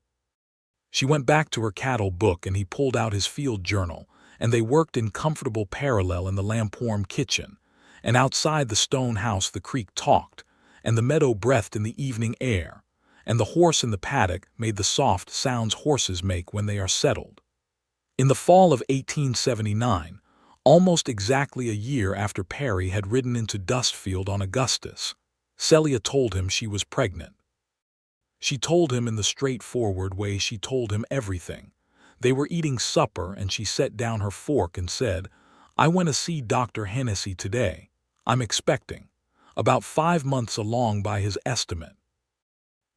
She went back to her cattle book and he pulled out his field journal, and they worked in comfortable parallel in the lamp-warm kitchen, and outside the stone house the creek talked, and the meadow breathed in the evening air, and the horse in the paddock made the soft sounds horses make when they are settled. In the fall of 1879, almost exactly a year after Perry had ridden into Dustfield on Augustus, Celia told him she was pregnant. She told him in the straightforward way she told him everything. They were eating supper and she set down her fork and said, "I went to see Dr. Hennessy today. I'm expecting. About 5 months along by his estimate."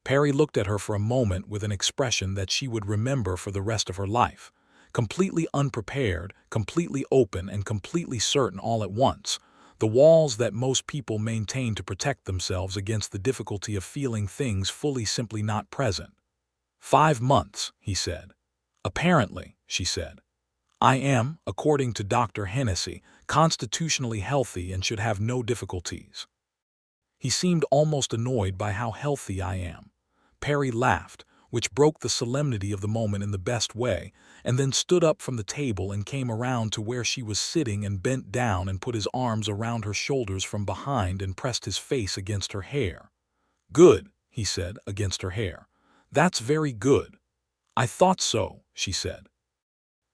Perry looked at her for a moment with an expression that she would remember for the rest of her life. Completely unprepared, completely open, and completely certain all at once. The walls that most people maintain to protect themselves against the difficulty of feeling things fully simply not present. 5 months, he said. Apparently, she said. I am, according to Dr. Hennessy, constitutionally healthy and should have no difficulties. He seemed almost annoyed by how healthy I am. Perry laughed, which broke the solemnity of the moment in the best way, and then stood up from the table and came around to where she was sitting and bent down and put his arms around her shoulders from behind and pressed his face against her hair. "Good," he said, against her hair. "That's very good." "I thought so," she said.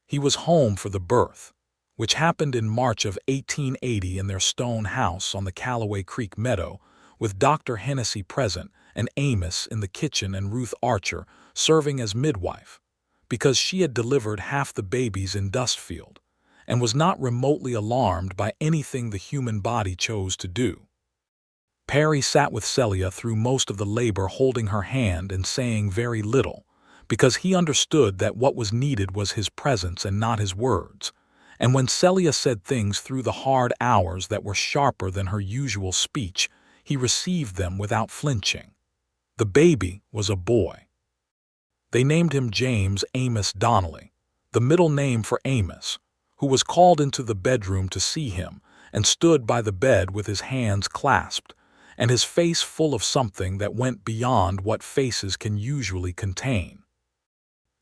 He was home for the birth, which happened in March of 1880 in their stone house on the Callaway Creek meadow, with Dr. Hennessy present and Amos in the kitchen and Ruth Archer serving as midwife, because she had delivered half the babies in Dustfield and was not remotely alarmed by anything the human body chose to do. Perry sat with Celia through most of the labor, holding her hand and saying very little, because he understood that what was needed was his presence and not his words. And when Celia said things through the hard hours that were sharper than her usual speech, he received them without flinching. The baby was a boy. They named him James Amos Donnelly, the middle name for Amos, who was called into the bedroom to see him and stood by the bed with his hands clasped and his face full of something that went beyond what faces can usually contain.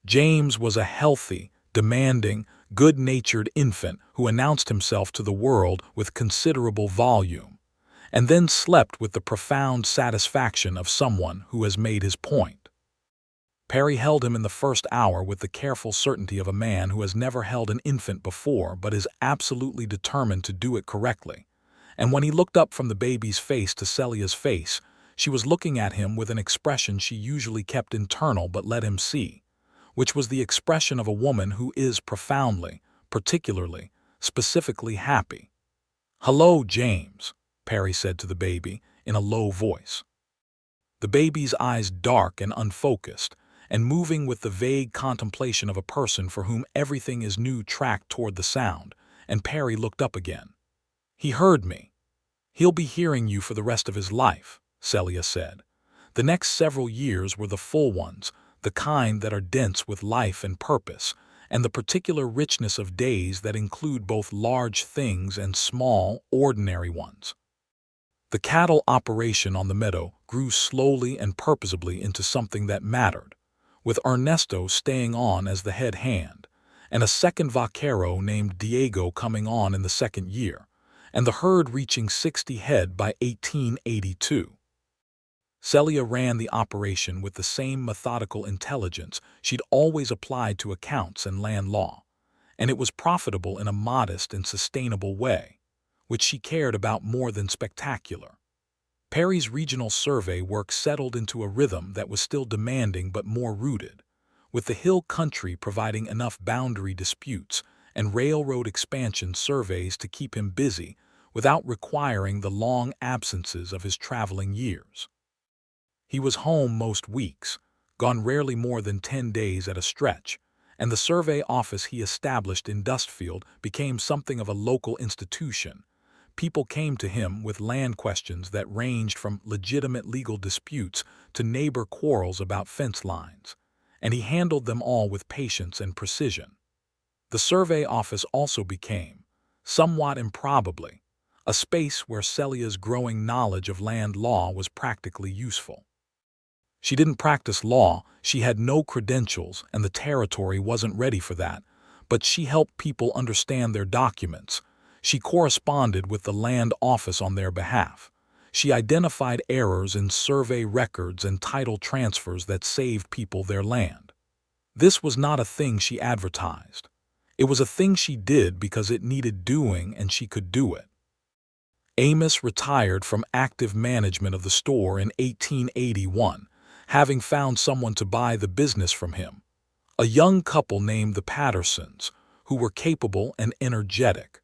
James was a healthy, demanding, good-natured infant who announced himself to the world with considerable volume, and then slept with the profound satisfaction of someone who has made his point. Perry held him in the first hour with the careful certainty of a man who has never held an infant before but is absolutely determined to do it correctly. And when he looked up from the baby's face to Celia's face, she was looking at him with an expression she usually kept internal but let him see, which was the expression of a woman who is profoundly, particularly, specifically happy. "Hello, James," Perry said to the baby in a low voice. The baby's eyes dark and unfocused, and moving with the vague contemplation of a person for whom everything is new, tracked toward the sound, and Perry looked up again. "He heard me. He'll be hearing you for the rest of his life," Celia said. The next several years were the full ones, the kind that are dense with life and purpose, and the particular richness of days that include both large things and small, ordinary ones. The cattle operation on the meadow grew slowly and purposefully into something that mattered, with Ernesto staying on as the head hand, and a second vaquero named Diego coming on in the second year, and the herd reaching 60 head by 1882. Celia ran the operation with the same methodical intelligence she'd always applied to accounts and land law, and it was profitable in a modest and sustainable way, which she cared about more than spectacular. Perry's regional survey work settled into a rhythm that was still demanding but more rooted, with the hill country providing enough boundary disputes and railroad expansion surveys to keep him busy without requiring the long absences of his traveling years. He was home most weeks, gone rarely more than 10 days at a stretch, and the survey office he established in Dustfield became something of a local institution. People came to him with land questions that ranged from legitimate legal disputes to neighbor quarrels about fence lines, and he handled them all with patience and precision. The survey office also became, somewhat improbably, a space where Celia's growing knowledge of land law was practically useful. She didn't practice law, she had no credentials, and the territory wasn't ready for that, but she helped people understand their documents. She corresponded with the land office on their behalf. She identified errors in survey records and title transfers that saved people their land. This was not a thing she advertised. It was a thing she did because it needed doing and she could do it. Amos retired from active management of the store in 1881, having found someone to buy the business from him, a young couple named the Pattersons, who were capable and energetic.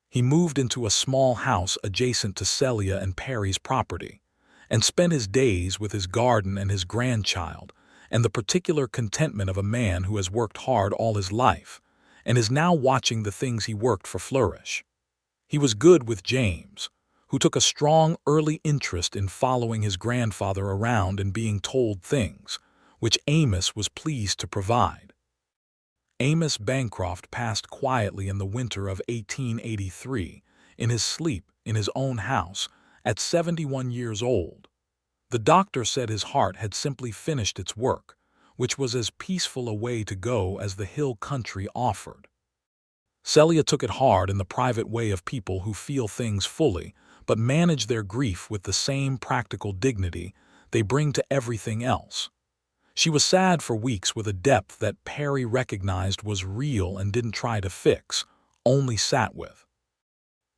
He moved into a small house adjacent to Celia and Perry's property, and spent his days with his garden and his grandchild, and the particular contentment of a man who has worked hard all his life, and is now watching the things he worked for flourish. He was good with James, who took a strong early interest in following his grandfather around and being told things, which Amos was pleased to provide. Amos Bancroft passed quietly in the winter of 1883, in his sleep in his own house, at 71 years old. The doctor said his heart had simply finished its work, which was as peaceful a way to go as the hill country offered. Celia took it hard in the private way of people who feel things fully, but manage their grief with the same practical dignity they bring to everything else. She was sad for weeks with a depth that Perry recognized was real and didn't try to fix, only sat with.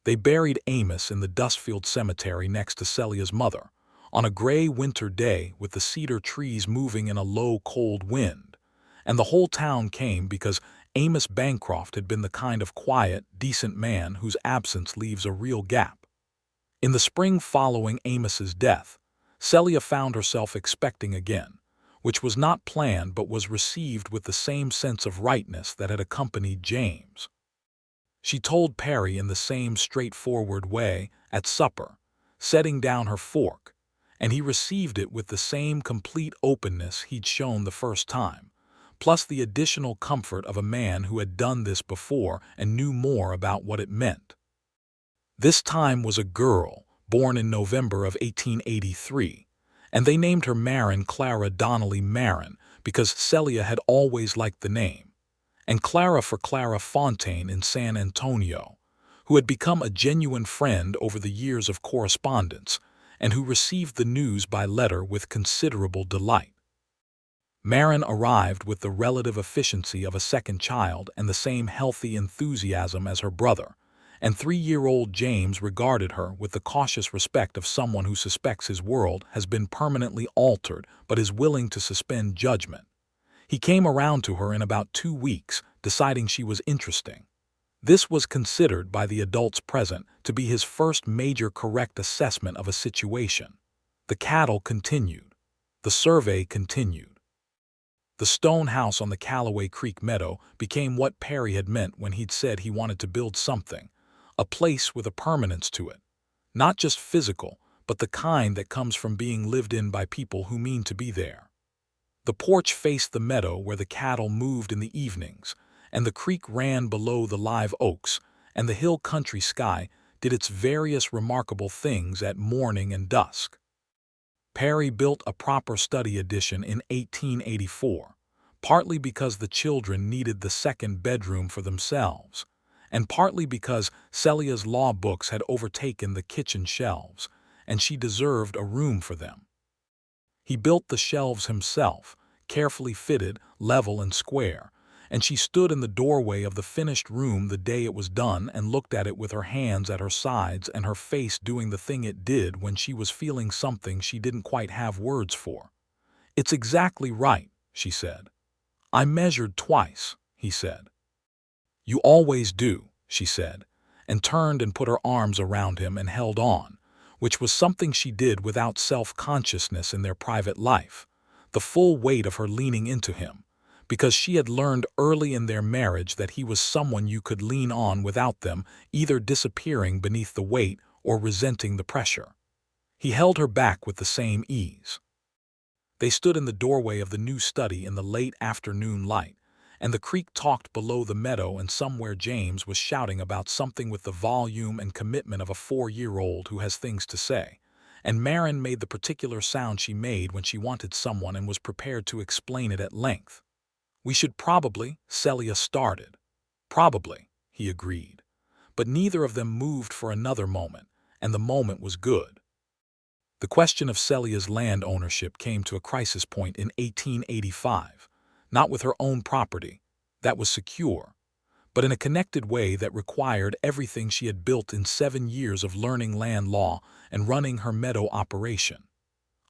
They buried Amos in the Dustfield cemetery next to Celia's mother, on a gray winter day with the cedar trees moving in a low, cold wind, and the whole town came because Amos Bancroft had been the kind of quiet, decent man whose absence leaves a real gap. In the spring following Amos's death, Celia found herself expecting again, which was not planned but was received with the same sense of rightness that had accompanied James. She told Perry in the same straightforward way at supper, setting down her fork, and he received it with the same complete openness he'd shown the first time, plus the additional comfort of a man who had done this before and knew more about what it meant. This time was a girl, born in November of 1883, and they named her Marin Clara Donnelly Marin because Celia had always liked the name, and Clara for Clara Fontaine in San Antonio, who had become a genuine friend over the years of correspondence and who received the news by letter with considerable delight. Marin arrived with the relative efficiency of a second child and the same healthy enthusiasm as her brother, and 3-year-old James regarded her with the cautious respect of someone who suspects his world has been permanently altered but is willing to suspend judgment. He came around to her in about 2 weeks, deciding she was interesting. This was considered by the adults present to be his first major correct assessment of a situation. The cattle continued. The survey continued. The stone house on the Callaway Creek meadow became what Perry had meant when he'd said he wanted to build something, a place with a permanence to it. Not just physical, but the kind that comes from being lived in by people who mean to be there. The porch faced the meadow where the cattle moved in the evenings, and the creek ran below the live oaks, and the hill country sky did its various remarkable things at morning and dusk. Perry built a proper study addition in 1884, partly because the children needed the second bedroom for themselves, and partly because Celia's law books had overtaken the kitchen shelves, and she deserved a room for them. He built the shelves himself, carefully fitted, level and square, and she stood in the doorway of the finished room the day it was done and looked at it with her hands at her sides and her face doing the thing it did when she was feeling something she didn't quite have words for. "It's exactly right," she said. "I measured twice," he said. "You always do," she said, and turned and put her arms around him and held on, which was something she did without self-consciousness in their private life, the full weight of her leaning into him, because she had learned early in their marriage that he was someone you could lean on without them either disappearing beneath the weight or resenting the pressure. He held her back with the same ease. They stood in the doorway of the new study in the late afternoon light, and the creek talked below the meadow, and somewhere James was shouting about something with the volume and commitment of a 4-year-old who has things to say, and Marin made the particular sound she made when she wanted someone and was prepared to explain it at length. "We should probably," Celia started. "Probably," he agreed. But neither of them moved for another moment, and the moment was good. The question of Celia's land ownership came to a crisis point in 1885, not with her own property, that was secure, but in a connected way that required everything she had built in 7 years of learning land law and running her meadow operation.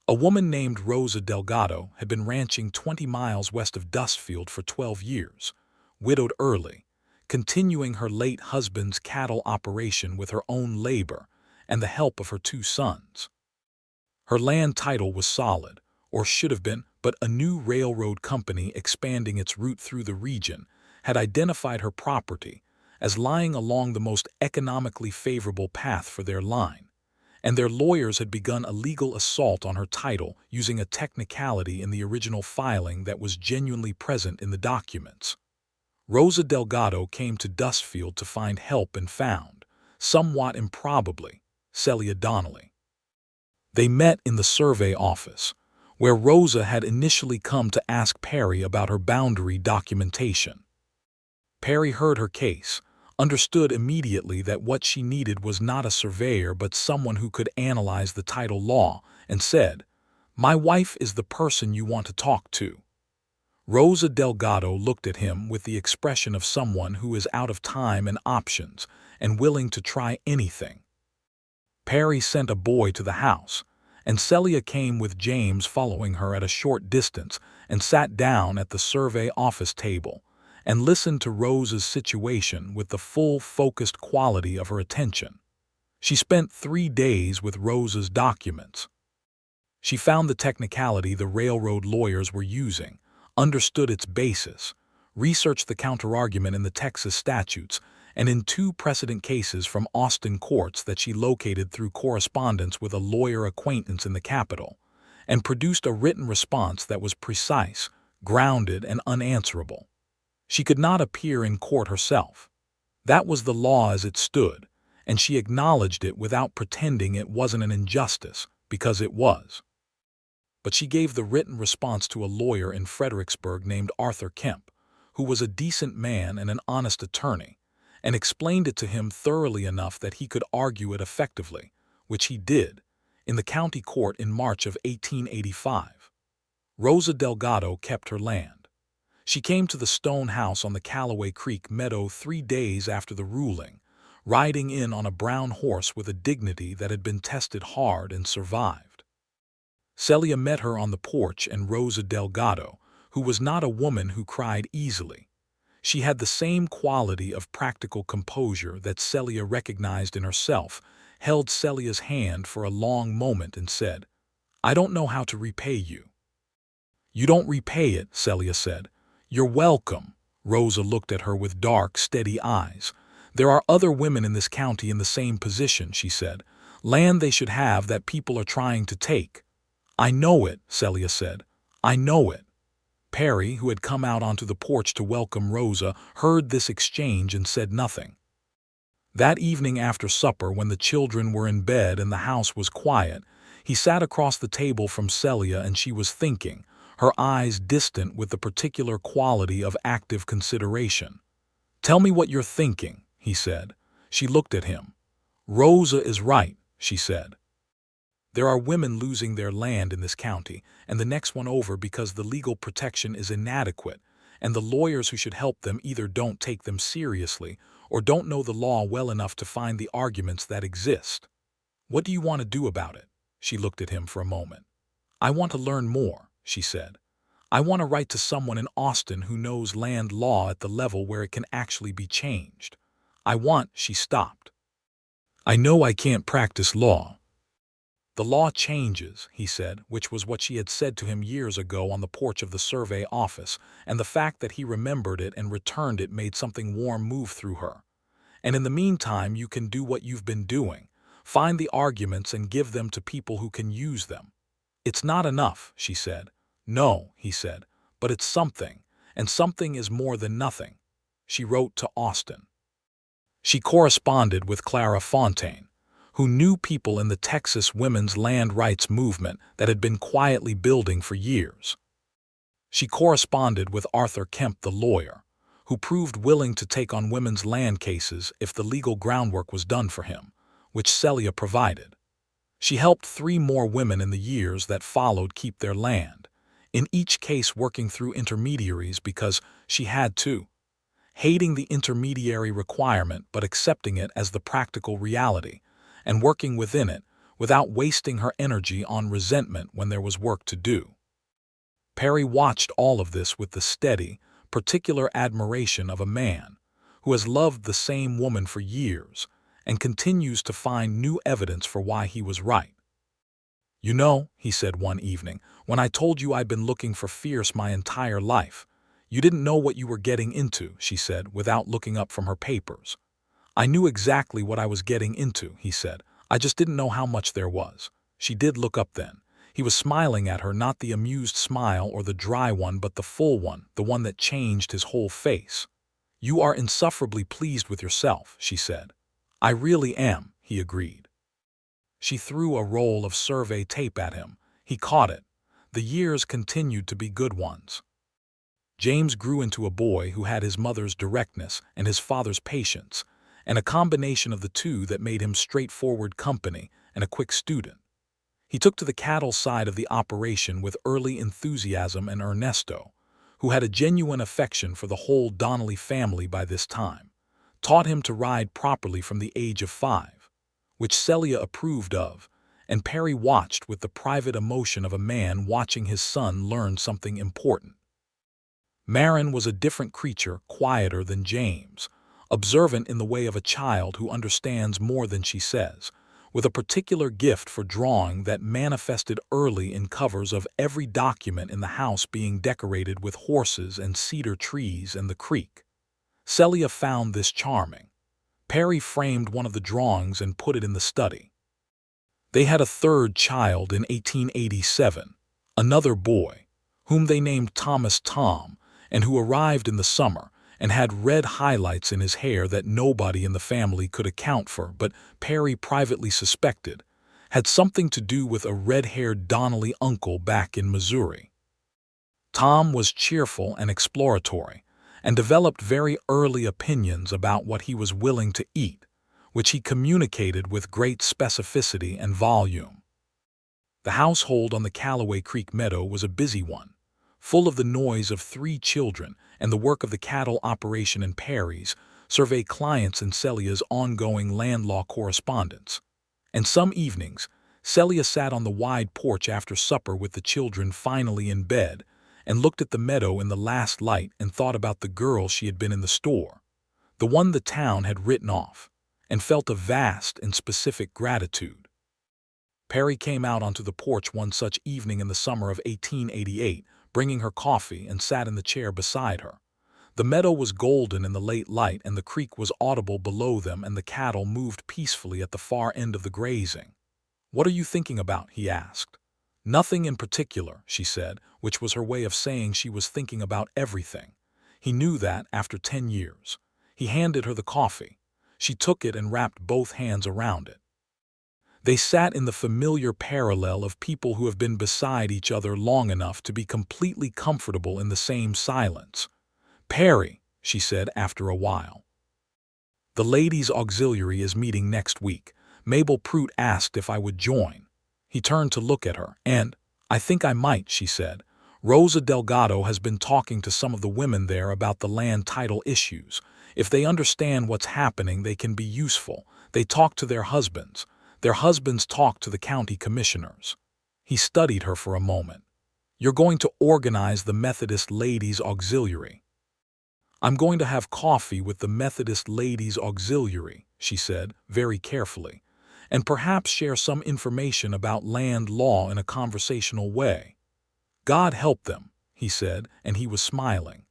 A woman named Rosa Delgado had been ranching 20 miles west of Dustfield for 12 years, widowed early, continuing her late husband's cattle operation with her own labor and the help of her 2 sons. Her land title was solid, or should have been, but a new railroad company expanding its route through the region had identified her property as lying along the most economically favorable path for their line, and their lawyers had begun a legal assault on her title using a technicality in the original filing that was genuinely present in the documents. Rosa Delgado came to Dustfield to find help and found, somewhat improbably, Celia Donnelly. They met in the survey office, where Rosa had initially come to ask Perry about her boundary documentation. Perry heard her case, understood immediately that what she needed was not a surveyor but someone who could analyze the title law, and said, "My wife is the person you want to talk to." Rosa Delgado looked at him with the expression of someone who is out of time and options and willing to try anything. Perry sent a boy to the house, and Celia came with James following her at a short distance and sat down at the survey office table and listened to Rosa's situation with the full focused quality of her attention. She spent 3 days with Rosa's documents. She found the technicality the railroad lawyers were using, understood its basis, researched the counterargument in the Texas statutes, and in 2 precedent cases from Austin courts that she located through correspondence with a lawyer acquaintance in the capital, and produced a written response that was precise, grounded, and unanswerable. She could not appear in court herself. That was the law as it stood, and she acknowledged it without pretending it wasn't an injustice, because it was. But she gave the written response to a lawyer in Fredericksburg named Arthur Kemp, who was a decent man and an honest attorney, and explained it to him thoroughly enough that he could argue it effectively, which he did, in the county court in March of 1885. Rosa Delgado kept her land. She came to the stone house on the Callaway Creek meadow 3 days after the ruling, riding in on a brown horse with a dignity that had been tested hard and survived. Celia met her on the porch, and Rosa Delgado, who was not a woman who cried easily. She had the same quality of practical composure that Celia recognized in herself, held Celia's hand for a long moment and said, "I don't know how to repay you." "You don't repay it," Celia said. "You're welcome." Rosa looked at her with dark, steady eyes. "There are other women in this county in the same position," she said. "Land they should have that people are trying to take." "I know it," Celia said. "I know it." Perry, who had come out onto the porch to welcome Rosa, heard this exchange and said nothing. That evening after supper, when the children were in bed and the house was quiet, he sat across the table from Celia, and she was thinking, her eyes distant with the particular quality of active consideration. "Tell me what you're thinking," he said. She looked at him. "Rosa is right," she said. "There are women losing their land in this county and the next one over because the legal protection is inadequate, and the lawyers who should help them either don't take them seriously or don't know the law well enough to find the arguments that exist. What do you want to do about it?" She looked at him for a moment. "I want to learn more," she said. "I want to write to someone in Austin who knows land law at the level where it can actually be changed. She stopped. "I know I can't practice law." "The law changes," he said, which was what she had said to him years ago on the porch of the survey office, and the fact that he remembered it and returned it made something warm move through her. "And in the meantime, you can do what you've been doing. Find the arguments and give them to people who can use them." "It's not enough," she said. "No," he said, "but it's something, and something is more than nothing." She wrote to Austin. She corresponded with Clara Fontaine, who knew people in the Texas women's land rights movement that had been quietly building for years. She corresponded with Arthur Kemp, the lawyer, who proved willing to take on women's land cases if the legal groundwork was done for him, which Celia provided. She helped 3 more women in the years that followed keep their land, in each case working through intermediaries because she had to, hating the intermediary requirement but accepting it as the practical reality, and working within it, without wasting her energy on resentment when there was work to do. Perry watched all of this with the steady, particular admiration of a man who has loved the same woman for years and continues to find new evidence for why he was right. "You know," he said one evening, "when I told you I'd been looking for Fierce my entire life, you didn't know what you were getting into," she said, without looking up from her papers. "I knew exactly what I was getting into," he said. "I just didn't know how much there was." She did look up then. He was smiling at her, not the amused smile or the dry one, but the full one, the one that changed his whole face. "You are insufferably pleased with yourself," she said. "I really am," he agreed. She threw a roll of survey tape at him. He caught it. The years continued to be good ones. James grew into a boy who had his mother's directness and his father's patience, and a combination of the two that made him straightforward company and a quick student. He took to the cattle side of the operation with early enthusiasm, and Ernesto, who had a genuine affection for the whole Donnelly family by this time, taught him to ride properly from the age of 5, which Celia approved of, and Perry watched with the private emotion of a man watching his son learn something important. Marin was a different creature, quieter than James, observant in the way of a child who understands more than she says, with a particular gift for drawing that manifested early in covers of every document in the house being decorated with horses and cedar trees and the creek. Celia found this charming. Perry framed one of the drawings and put it in the study. They had a third child in 1887, another boy, whom they named Thomas Tom, and who arrived in the summer and had red highlights in his hair that nobody in the family could account for, but Perry privately suspected had something to do with a red-haired Donnelly uncle back in Missouri. Tom was cheerful and exploratory, and developed very early opinions about what he was willing to eat, which he communicated with great specificity and volume. The household on the Callaway Creek meadow was a busy one, full of the noise of 3 children and the work of the cattle operation in Perry's, survey clients and Celia's ongoing land law correspondence. And some evenings, Celia sat on the wide porch after supper with the children finally in bed and looked at the meadow in the last light and thought about the girl she had been in the store, the one the town had written off, and felt a vast and specific gratitude. Perry came out onto the porch one such evening in the summer of 1888, bringing her coffee, and sat in the chair beside her. The meadow was golden in the late light, and the creek was audible below them, and the cattle moved peacefully at the far end of the grazing. "What are you thinking about?" he asked. "Nothing in particular," she said, which was her way of saying she was thinking about everything. He knew that after 10 years. He handed her the coffee. She took it and wrapped both hands around it. They sat in the familiar parallel of people who have been beside each other long enough to be completely comfortable in the same silence. "Perry," she said after a while. "The ladies' auxiliary is meeting next week. Mabel Prout asked if I would join." He turned to look at her, and, "I think I might," she said. "Rosa Delgado has been talking to some of the women there about the land title issues. If they understand what's happening, they can be useful. They talk to their husbands. Their husbands talk to the county commissioners." He studied her for a moment. "You're going to organize the Methodist Ladies' Auxiliary." "I'm going to have coffee with the Methodist Ladies' Auxiliary," she said, very carefully, "and perhaps share some information about land law in a conversational way." "God help them," he said, and he was smiling.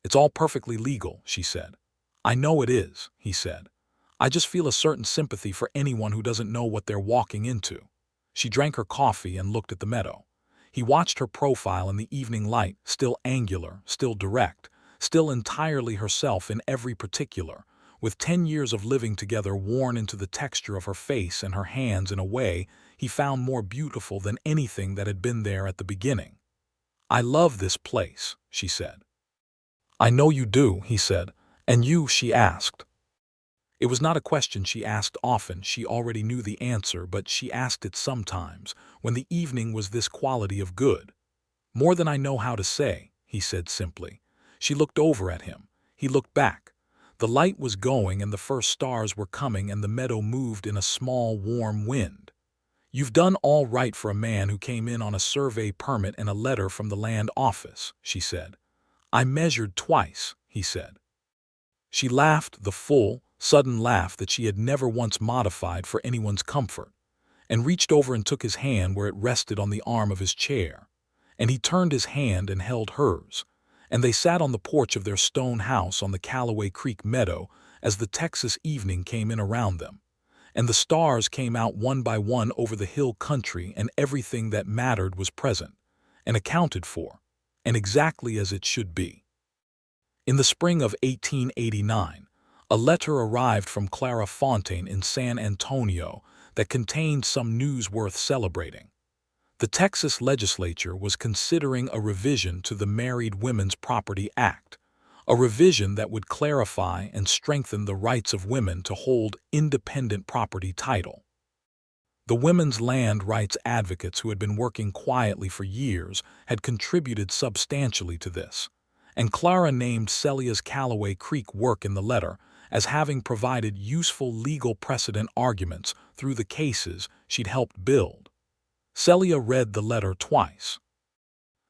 "It's all perfectly legal," she said. "I know it is," he said. "I just feel a certain sympathy for anyone who doesn't know what they're walking into." She drank her coffee and looked at the meadow. He watched her profile in the evening light, still angular, still direct, still entirely herself in every particular, with 10 years of living together worn into the texture of her face and her hands in a way he found more beautiful than anything that had been there at the beginning. "I love this place," she said. "I know you do," he said. "And you?" she asked. It was not a question she asked often. She already knew the answer, but she asked it sometimes, when the evening was this quality of good. "More than I know how to say," he said simply. She looked over at him. He looked back. The light was going and the first stars were coming, and the meadow moved in a small, warm wind. "You've done all right for a man who came in on a survey permit and a letter from the land office," she said. "I measured twice," he said. She laughed, the full, sudden laugh that she had never once modified for anyone's comfort, and reached over and took his hand where it rested on the arm of his chair. And he turned his hand and held hers, and they sat on the porch of their stone house on the Callaway Creek meadow as the Texas evening came in around them, and the stars came out one by one over the hill country, and everything that mattered was present, and accounted for, and exactly as it should be. In the spring of 1889, a letter arrived from Clara Fontaine in San Antonio that contained some news worth celebrating. The Texas legislature was considering a revision to the Married Women's Property Act, a revision that would clarify and strengthen the rights of women to hold independent property title. The women's land rights advocates who had been working quietly for years had contributed substantially to this, and Clara named Celia's Callaway Creek work in the letter as having provided useful legal precedent arguments through the cases she'd helped build. Celia read the letter twice.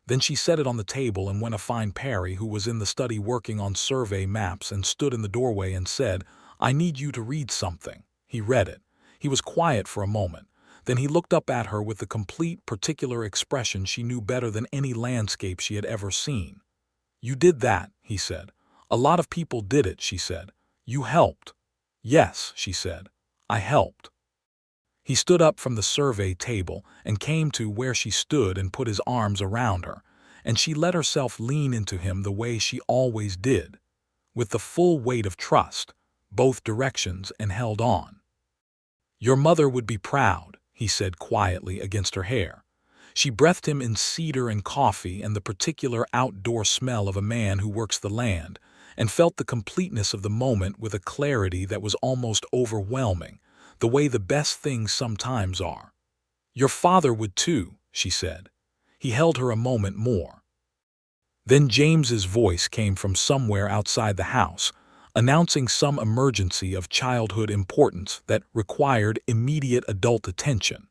Then she set it on the table and went to find Perry, who was in the study working on survey maps, and stood in the doorway and said, "I need you to read something." He read it. He was quiet for a moment. Then he looked up at her with the complete, particular expression she knew better than any landscape she had ever seen. "You did that," he said. "A lot of people did it," she said. "You helped." "Yes," she said. "I helped." He stood up from the survey table and came to where she stood and put his arms around her, and she let herself lean into him the way she always did, with the full weight of trust, both directions, and held on. "Your mother would be proud," he said quietly against her hair. She breathed him in cedar and coffee and the particular outdoor smell of a man who works the land, and felt the completeness of the moment with a clarity that was almost overwhelming, the way the best things sometimes are. "Your father would too," she said. He held her a moment more. Then James's voice came from somewhere outside the house, announcing some emergency of childhood importance that required immediate adult attention,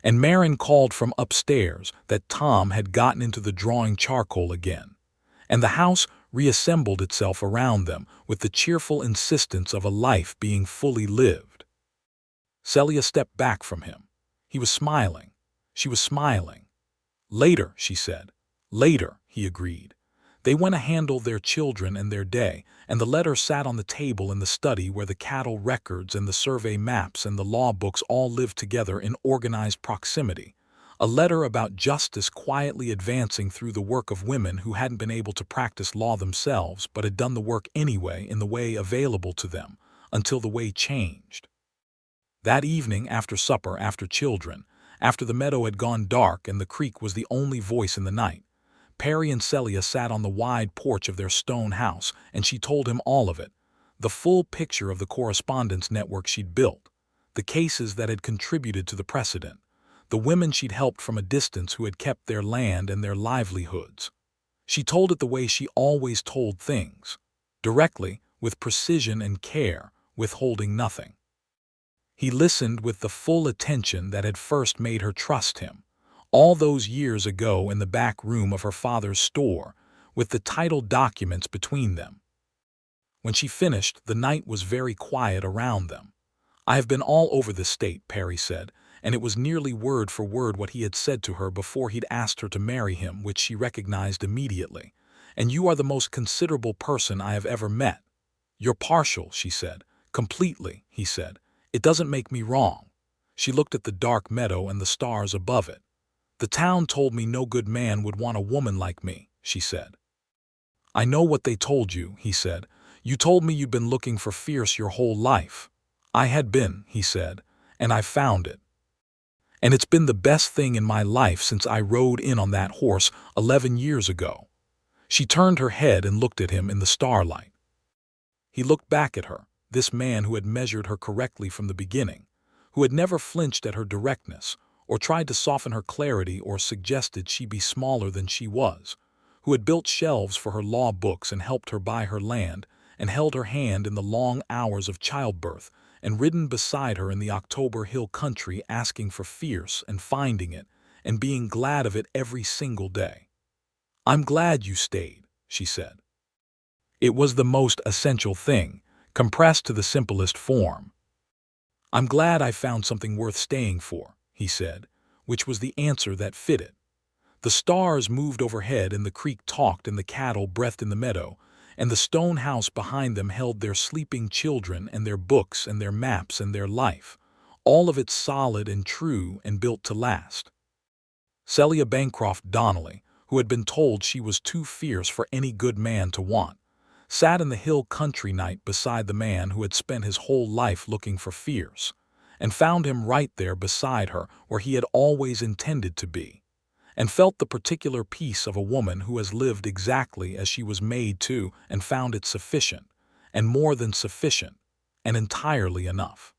and Marin called from upstairs that Tom had gotten into the drawing charcoal again, and the house reassembled itself around them with the cheerful insistence of a life being fully lived. Celia stepped back from him. He was smiling. She was smiling. "Later," she said. "Later," he agreed. They went to handle their children and their day, and the letter sat on the table in the study where the cattle records and the survey maps and the law books all lived together in organized proximity. A letter about justice quietly advancing through the work of women who hadn't been able to practice law themselves but had done the work anyway in the way available to them, until the way changed. That evening, after supper, after children, after the meadow had gone dark and the creek was the only voice in the night, Perry and Celia sat on the wide porch of their stone house, and she told him all of it, the full picture of the correspondence network she'd built, the cases that had contributed to the precedent, the women she'd helped from a distance who had kept their land and their livelihoods. She told it the way she always told things, directly, with precision and care, withholding nothing. He listened with the full attention that had first made her trust him, all those years ago in the back room of her father's store, with the title documents between them. When she finished, the night was very quiet around them. "I have been all over the state," Perry said, and it was nearly word for word what he had said to her before he'd asked her to marry him, which she recognized immediately. "And you are the most considerable person I have ever met." "You're partial," she said. "Completely," he said. "It doesn't make me wrong." She looked at the dark meadow and the stars above it. "The town told me no good man would want a woman like me," she said. "I know what they told you," he said. "You told me you'd been looking for fierce your whole life." "I had been," he said, "and I found it. And it's been the best thing in my life since I rode in on that horse 11 years ago." She turned her head and looked at him in the starlight. He looked back at her, this man who had measured her correctly from the beginning, who had never flinched at her directness, or tried to soften her clarity or suggested she be smaller than she was, who had built shelves for her law books and helped her buy her land, and held her hand in the long hours of childbirth, and ridden beside her in the October Hill country asking for fierce and finding it and being glad of it every single day. "I'm glad you stayed," she said. It was the most essential thing, compressed to the simplest form. "I'm glad I found something worth staying for," he said, which was the answer that fitted. The stars moved overhead and the creek talked and the cattle breathed in the meadow, and the stone house behind them held their sleeping children and their books and their maps and their life, all of it solid and true and built to last. Celia Bancroft Donnelly, who had been told she was too fierce for any good man to want, sat in the hill country night beside the man who had spent his whole life looking for fierce, and found him right there beside her where he had always intended to be, and felt the particular peace of a woman who has lived exactly as she was made to and found it sufficient, and more than sufficient, and entirely enough.